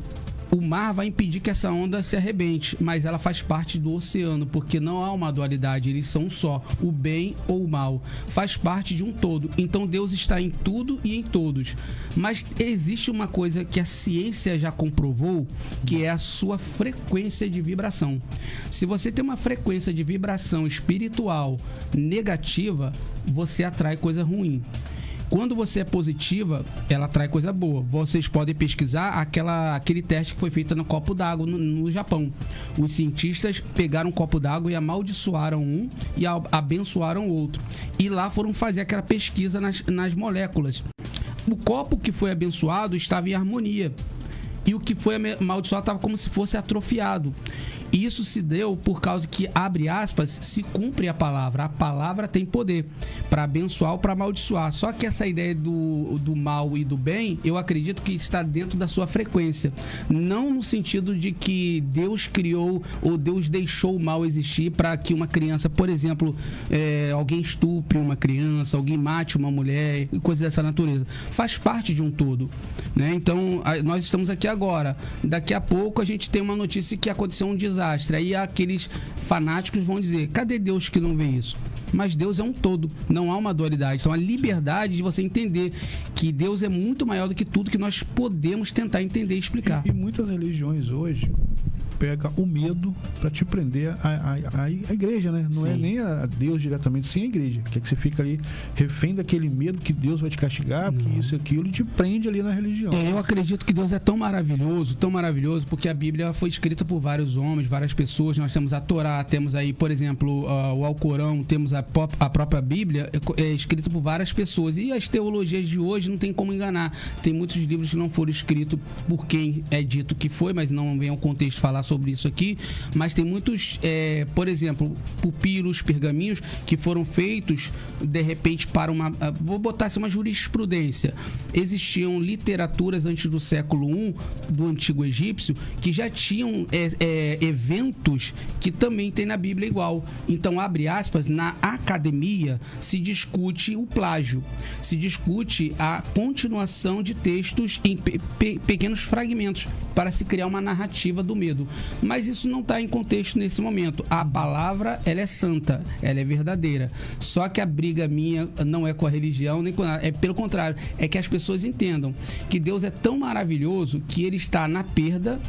S4: o mar vai impedir que essa onda se arrebente, mas ela faz parte do oceano, porque não há uma dualidade, eles são um só, o bem ou o mal, faz parte de um todo. Então Deus está em tudo e em todos. Mas existe uma coisa que a ciência já comprovou, que é a sua frequência de vibração. Se você tem uma frequência de vibração espiritual negativa, você atrai coisa ruim. Quando você é positiva, ela atrai coisa boa. Vocês podem pesquisar aquele teste que foi feito no copo d'água no Japão. Os cientistas pegaram um copo d'água e amaldiçoaram um e abençoaram o outro. E lá foram fazer aquela pesquisa nas moléculas. O copo que foi abençoado estava em harmonia. E o que foi amaldiçoado estava como se fosse atrofiado. E isso se deu por causa que, abre aspas, se cumpre a palavra. A palavra tem poder para abençoar ou para amaldiçoar. Só que essa ideia do mal e do bem, eu acredito que está dentro da sua frequência. Não no sentido de que Deus criou ou Deus deixou o mal existir para que uma criança, por exemplo, alguém estupre uma criança, alguém mate uma mulher e coisas dessa natureza. Faz parte de um todo, né? Então, nós estamos aqui agora. Daqui a pouco a gente tem uma notícia que aconteceu um desastre. Aí aqueles fanáticos vão dizer, cadê Deus que não vê isso? Mas Deus é um todo, não há uma dualidade. Então a liberdade de você entender que Deus é muito maior do que tudo que nós podemos tentar entender e explicar.
S2: E muitas religiões hoje pega o medo para te prender a igreja, né? Não Sim. É nem a Deus diretamente, sim a igreja. Que é que você fica ali refém daquele medo que Deus vai te castigar, que isso e aquilo, e te prende ali na religião.
S4: Eu acredito que Deus é tão maravilhoso, porque a Bíblia foi escrita por vários homens, várias pessoas. Nós temos a Torá, temos aí, por exemplo, o Alcorão, temos a própria Bíblia, escrita por várias pessoas. E as teologias de hoje não tem como enganar. Tem muitos livros que não foram escritos por quem é dito que foi, mas não vem ao contexto falar sobre isso aqui, mas tem muitos, por exemplo, pupilos, pergaminhos que foram feitos de repente para vou botar assim, uma jurisprudência. Existiam literaturas antes do século I do Antigo Egípcio que já tinham eventos que também tem na Bíblia igual. Então, abre aspas, na academia se discute o plágio, se discute a continuação de textos em pequenos fragmentos para se criar uma narrativa do medo. Mas isso não está em contexto nesse momento. A palavra, ela é santa, ela é verdadeira. Só que a briga minha não é com a religião, nem com nada. É pelo contrário, é que as pessoas entendam que Deus é tão maravilhoso que Ele está na perda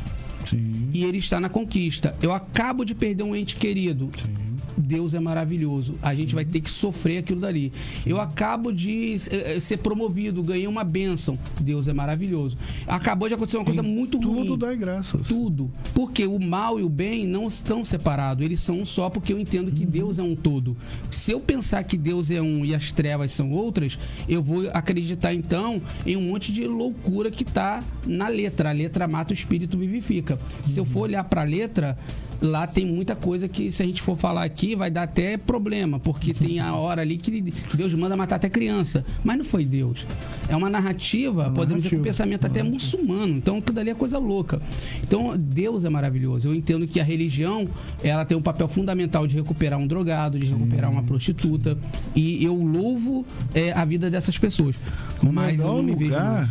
S4: Sim. e Ele está na conquista. Eu acabo de perder um ente querido.
S2: Sim.
S4: Deus é maravilhoso. A gente vai ter que sofrer aquilo dali. Eu acabo de ser promovido, ganhei uma bênção. Deus é maravilhoso. Acabou de acontecer uma coisa muito ruim.
S2: Tudo dá graças.
S4: Tudo. Porque o mal e o bem não estão separados. Eles são um só, porque eu entendo que Deus é um todo. Se eu pensar que Deus é um e as trevas são outras, eu vou acreditar então em um monte de loucura que está na letra. A letra mata, o espírito vivifica. Se eu for olhar para a letra, lá tem muita coisa que, se a gente for falar aqui, vai dar até problema, porque tem a hora ali que Deus manda matar até criança. Mas não foi Deus. É uma narrativa, podemos dizer, com um pensamento até muçulmano. Então, tudo ali é coisa louca. Então, Deus é maravilhoso. Eu entendo que a religião, ela tem um papel fundamental de recuperar um drogado, de recuperar uma prostituta. E eu louvo a vida dessas pessoas. Mas eu não me vejo mais.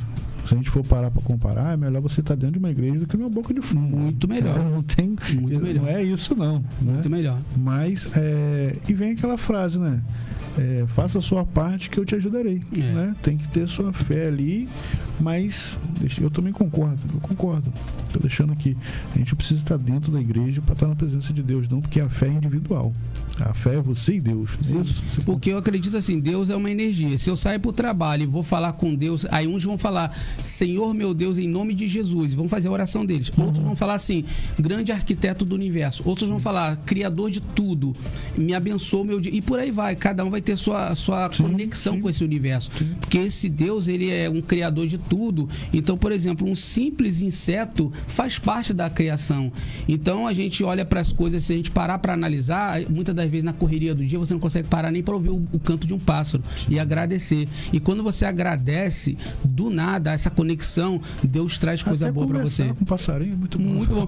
S2: Se a gente for parar para comparar, é melhor você estar dentro de uma igreja do que numa boca de fumo.
S4: Muito melhor.
S2: Não tem,
S4: muito melhor.
S2: Não é isso, não.
S4: Muito
S2: né?
S4: melhor.
S2: Mas, e vem aquela frase, né? Faça a sua parte que eu te ajudarei. Né? Tem que ter sua fé ali, mas eu também concordo. Estou deixando aqui. A gente precisa estar dentro da igreja para estar na presença de Deus, não porque a fé é individual. A fé é você e Deus.
S4: Porque eu acredito assim, Deus é uma energia. Se eu sair para o trabalho e vou falar com Deus, aí uns vão falar, Senhor meu Deus, em nome de Jesus, vão fazer a oração deles. Outros vão falar assim, grande arquiteto do universo. Outros vão falar, criador de tudo, me abençoa meu dia. E por aí vai, cada um vai ter sua conexão com esse universo. Porque esse Deus, ele é um criador de tudo. Então, por exemplo, um simples inseto faz parte da criação. Então, a gente olha para as coisas, se a gente parar para analisar, muitas das vezes na correria do dia, você não consegue parar nem para ouvir o canto de um pássaro e agradecer. E quando você agradece, do nada, essa conexão, Deus traz coisa boa para você.
S2: Com passarinho, muito bom.
S4: Muito bom.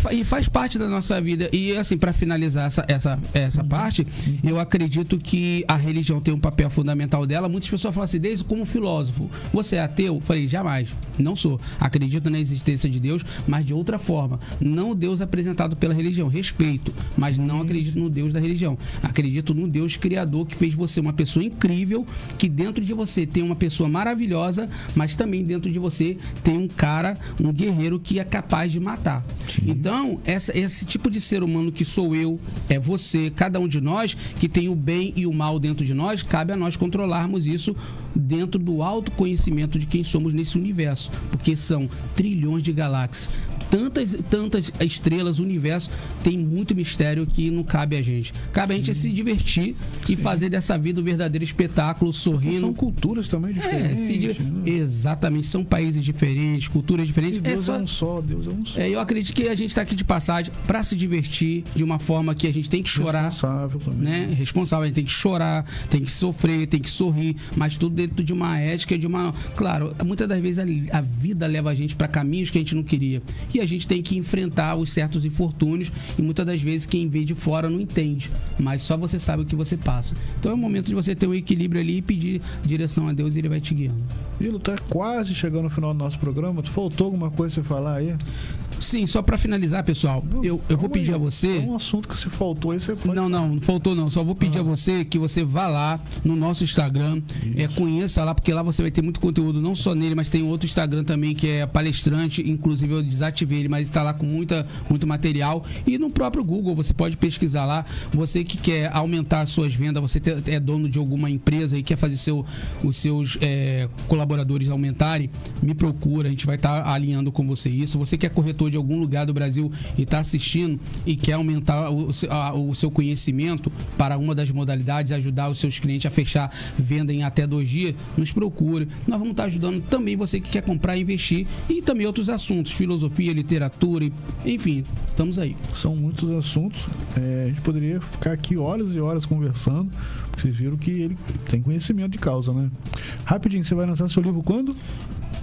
S4: E faz parte da nossa vida. E assim, para finalizar essa parte, eu acredito que a religião tem um papel fundamental dela. Muitas pessoas falam assim, desde como filósofo, você é ateu? Eu falei, jamais. Não sou. Acredito na existência de Deus, mas de outra forma. Não o Deus apresentado pela religião. Respeito, mas não acredito no Deus da religião. Acredito no Deus criador que fez você uma pessoa incrível, que dentro de você tem uma pessoa maravilhosa, mas também dentro de você tem um cara, um guerreiro que é capaz de matar. Sim. Então, esse tipo de ser humano que sou eu, é você, cada um de nós, que tem o bem e o mal dentro de nós, cabe a nós controlarmos isso dentro do autoconhecimento de quem somos nesse universo, porque são trilhões de galáxias. Tantas estrelas, o universo tem muito mistério que não cabe a gente. Cabe a gente se divertir e fazer dessa vida um verdadeiro espetáculo, sorrindo.
S2: São culturas também diferentes.
S4: Exatamente, são países diferentes, culturas diferentes.
S2: E Deus é um só, Deus é um só.
S4: Eu acredito que a gente está aqui de passagem para se divertir de uma forma que a gente tem que chorar.
S2: Responsável também.
S4: Né? Responsável, a gente tem que chorar, tem que sofrer, tem que sorrir, mas tudo dentro de uma ética, de uma... Claro, muitas das vezes a vida leva a gente para caminhos que a gente não queria. E a gente tem que enfrentar os certos infortúnios e muitas das vezes quem vê de fora não entende, mas só você sabe o que você passa. Então é o momento de você ter um equilíbrio ali e pedir direção a Deus e Ele vai te guiando.
S2: Vilo, tá quase chegando no final do nosso programa. Faltou alguma coisa pra você falar aí?
S4: Sim, só para finalizar, pessoal, eu vou pedir a você...
S2: É um assunto que se faltou aí, você pode...
S4: Não faltou não. Só vou pedir a você que você vá lá no nosso Instagram, conheça lá, porque lá você vai ter muito conteúdo, não só nele, mas tem outro Instagram também que é palestrante, inclusive eu desativei ele, mas está lá com muito material. E no próprio Google, você pode pesquisar lá. Você que quer aumentar as suas vendas, você é dono de alguma empresa e quer fazer os seus colaboradores aumentarem, me procura, a gente vai estar alinhando com você isso. Você que é corretor de algum lugar do Brasil e está assistindo e quer aumentar o seu conhecimento para uma das modalidades, ajudar os seus clientes a fechar venda em até 2 dias, nos procure. Nós vamos estar ajudando também você que quer comprar e investir e também outros assuntos, filosofia, literatura, enfim, estamos aí.
S2: São muitos assuntos. A gente poderia ficar aqui horas e horas conversando, porque vocês viram que ele tem conhecimento de causa, né? Rapidinho, você vai lançar seu livro quando?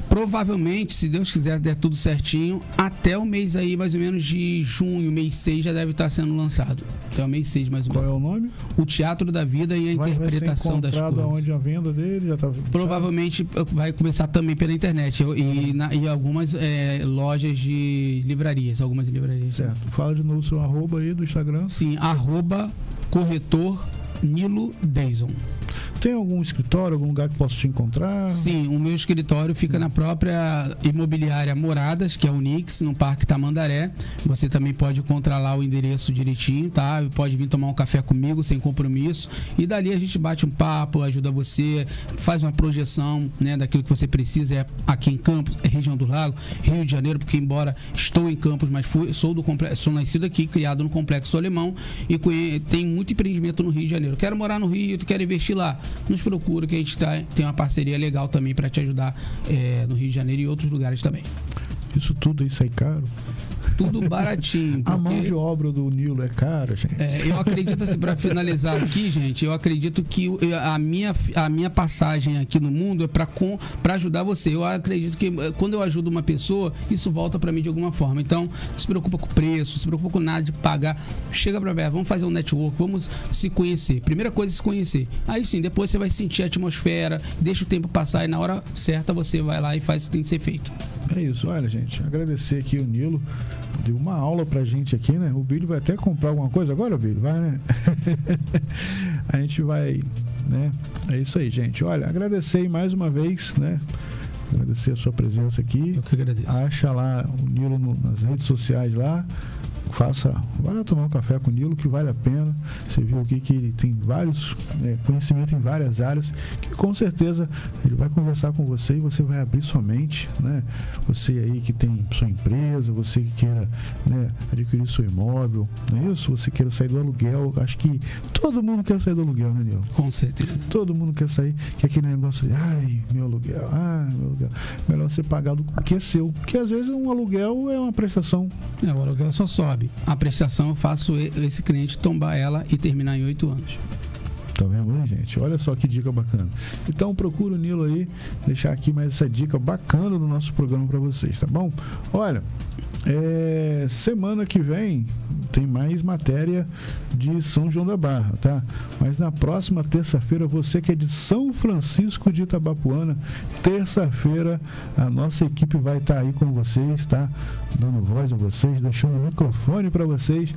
S4: Provavelmente, se Deus quiser, der tudo certinho, até o mês aí, mais ou menos de junho, mês 6, já deve estar sendo lançado. Até o mês 6, mais ou menos.
S2: Qual é o nome?
S4: O Teatro da Vida e a Interpretação das Coisas.
S2: Onde a venda dele já tá...
S4: Provavelmente vai começar também pela internet e algumas lojas de livrarias, algumas livrarias.
S2: Certo. Fala de novo o seu arroba aí do Instagram.
S4: Sim, @corretor Nilo Deison.
S2: Tem algum escritório, algum lugar que posso te encontrar?
S4: Sim, o meu escritório fica na própria imobiliária Moradas, que é o Nix, no Parque Tamandaré. Você também pode encontrar lá o endereço direitinho, tá? Pode vir tomar um café comigo sem compromisso. E dali a gente bate um papo, ajuda você, faz uma projeção, né, daquilo que você precisa. É aqui em Campos, é região do Lago, Rio de Janeiro, porque embora estou em Campos, mas sou nascido aqui, criado no Complexo Alemão e tem muito empreendimento no Rio de Janeiro. Quero morar no Rio, tu quer investir lá? Nos procura, que a gente tem uma parceria legal também para te ajudar no Rio de Janeiro e outros lugares também.
S2: Isso tudo aí sai caro?
S4: Tudo baratinho.
S2: A mão de obra do Nilo é cara, gente.
S4: Eu acredito, assim, para finalizar aqui, gente, eu acredito que a minha passagem aqui no mundo é para ajudar você. Eu acredito que quando eu ajudo uma pessoa, isso volta para mim de alguma forma. Então, não se preocupa com o preço, não se preocupa com nada de pagar. Chega para ver, vamos fazer um network, vamos se conhecer. Primeira coisa é se conhecer. Aí sim, depois você vai sentir a atmosfera, deixa o tempo passar e na hora certa você vai lá e faz o que tem que ser feito.
S2: É isso, olha, gente, agradecer aqui o Nilo, deu uma aula pra gente aqui, né? O Billy vai até comprar alguma coisa agora, Billy? Vai, né? A gente vai, né? É isso aí, gente. Olha, agradecer mais uma vez, né? Agradecer a sua presença aqui.
S4: Eu que agradeço.
S2: Acha lá o Nilo nas redes sociais lá. Vai lá tomar um café com o Nilo, que vale a pena. Você viu aqui que ele tem vários conhecimento em várias áreas, que com certeza ele vai conversar com você e você vai abrir sua mente, né? Você aí que tem sua empresa, você que queira, né, adquirir seu imóvel, não é isso? Você queira sair do aluguel. Acho que todo mundo quer sair do aluguel, né, Nilo?
S4: Com certeza.
S2: Todo mundo quer sair, que aquele negócio de meu aluguel. Melhor você pagar do que é seu, porque às vezes um aluguel é uma prestação.
S4: O aluguel só sobe. A prestação eu faço esse cliente tombar ela e terminar em 8 anos.
S2: Tá vendo aí, gente? Olha só que dica bacana. Então procura o Nilo aí, deixar aqui mais essa dica bacana do nosso programa para vocês, tá bom? Olha, semana que vem tem mais matéria de São João da Barra, tá? Mas na próxima terça-feira, você que é de São Francisco de Itabapuana, terça-feira a nossa equipe vai estar aí com vocês, tá? Dando voz a vocês, deixando o microfone para vocês.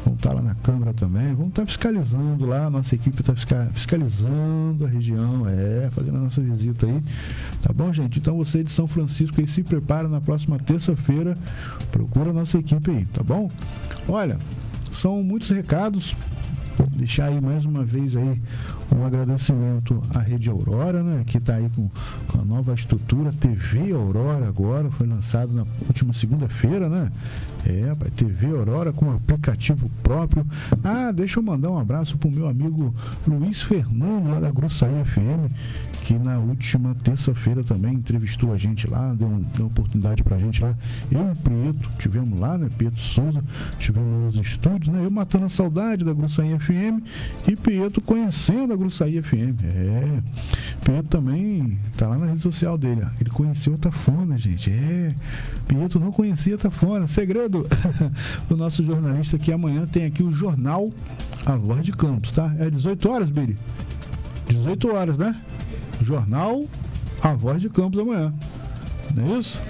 S2: Vão estar lá na Câmara também, vamos estar fiscalizando lá, a nossa equipe está fiscalizando a região, fazendo a nossa visita aí, tá bom, gente? Então você de São Francisco aí, se prepara na próxima terça-feira, procura a nossa equipe aí, tá bom? Olha, são muitos recados. Vou deixar aí mais uma vez aí um agradecimento à Rede Aurora, né? Que está aí com a nova estrutura, TV Aurora agora, foi lançado na última segunda-feira, né? TV Aurora com um aplicativo próprio. Deixa eu mandar um abraço pro meu amigo Luiz Fernando, lá da Grussaí FM, que na última terça-feira também entrevistou a gente lá, deu oportunidade pra gente lá. Eu e o Prieto, tivemos lá, né? Prieto Souza, tivemos nos estúdios, né? Eu matando a saudade da Grussaí FM e Prieto conhecendo a Grussaí FM. Prieto também tá lá na rede social dele, ó. Ele conheceu a Tafona, gente. Prieto não conhecia a Tafona. Segredo do nosso jornalista, que amanhã tem aqui o jornal A Voz de Campos, tá? 18 horas, Billy? 18 horas, né? Jornal A Voz de Campos amanhã. Não é isso?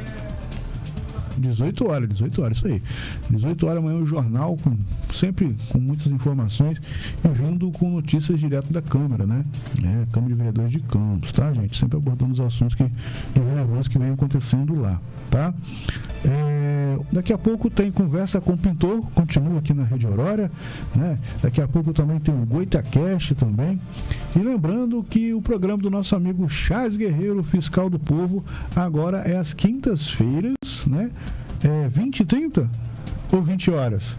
S2: 18 horas, isso aí. 18 horas amanhã o jornal, sempre com muitas informações e vindo com notícias direto da Câmara, né? Câmara de Vereadores de Campos, tá, gente? Sempre abordando os assuntos de relevância que vem acontecendo lá, tá? Daqui a pouco tem Conversa com o Pintor, continua aqui na Rede Aurora, né? Daqui a pouco também tem o GoitaCast também. E lembrando que o programa do nosso amigo Charles Guerreiro, Fiscal do Povo, agora é às quintas-feiras, né? 20 e 30 ou 20 horas?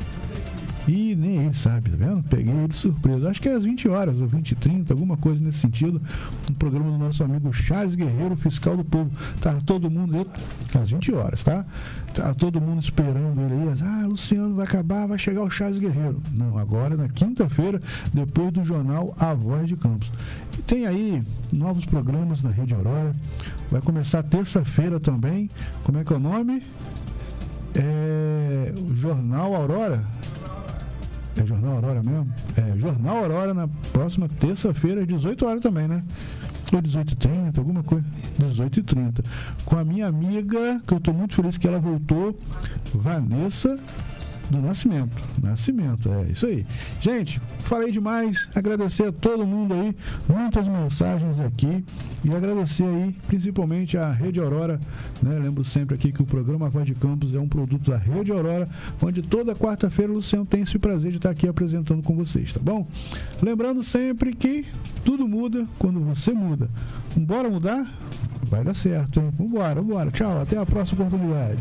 S2: E nem ele sabe, tá vendo? Peguei ele de surpresa. Acho que é às 20 horas ou 20 e 30, alguma coisa nesse sentido. Um programa do nosso amigo Charles Guerreiro, Fiscal do Povo. Tá todo mundo às 20 horas, tá? Tá todo mundo esperando ele aí. Luciano vai acabar, vai chegar o Charles Guerreiro. Não, agora na quinta-feira, depois do jornal A Voz de Campos. E tem aí novos programas na Rede Aurora. Vai começar terça-feira também. Como é que é o nome? O Jornal Aurora. É Jornal Aurora mesmo? Jornal Aurora na próxima terça-feira, às 18 horas também, né? Ou 18h30, alguma coisa. 18h30. Com a minha amiga, que eu estou muito feliz que ela voltou, Vanessa do Nascimento, é isso aí. Gente, falei demais, agradecer a todo mundo aí, muitas mensagens aqui, e agradecer aí principalmente a Rede Aurora, né? Lembro sempre aqui que o programa Voz de Campos é um produto da Rede Aurora, onde toda quarta-feira o Luciano tem esse prazer de estar aqui apresentando com vocês, tá bom? Lembrando sempre que tudo muda quando você muda. Bora mudar? Vai dar certo, hein? Vambora. Tchau, até a próxima oportunidade.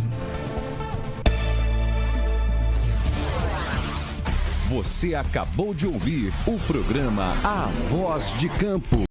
S1: Você acabou de ouvir o programa A Voz de Campo.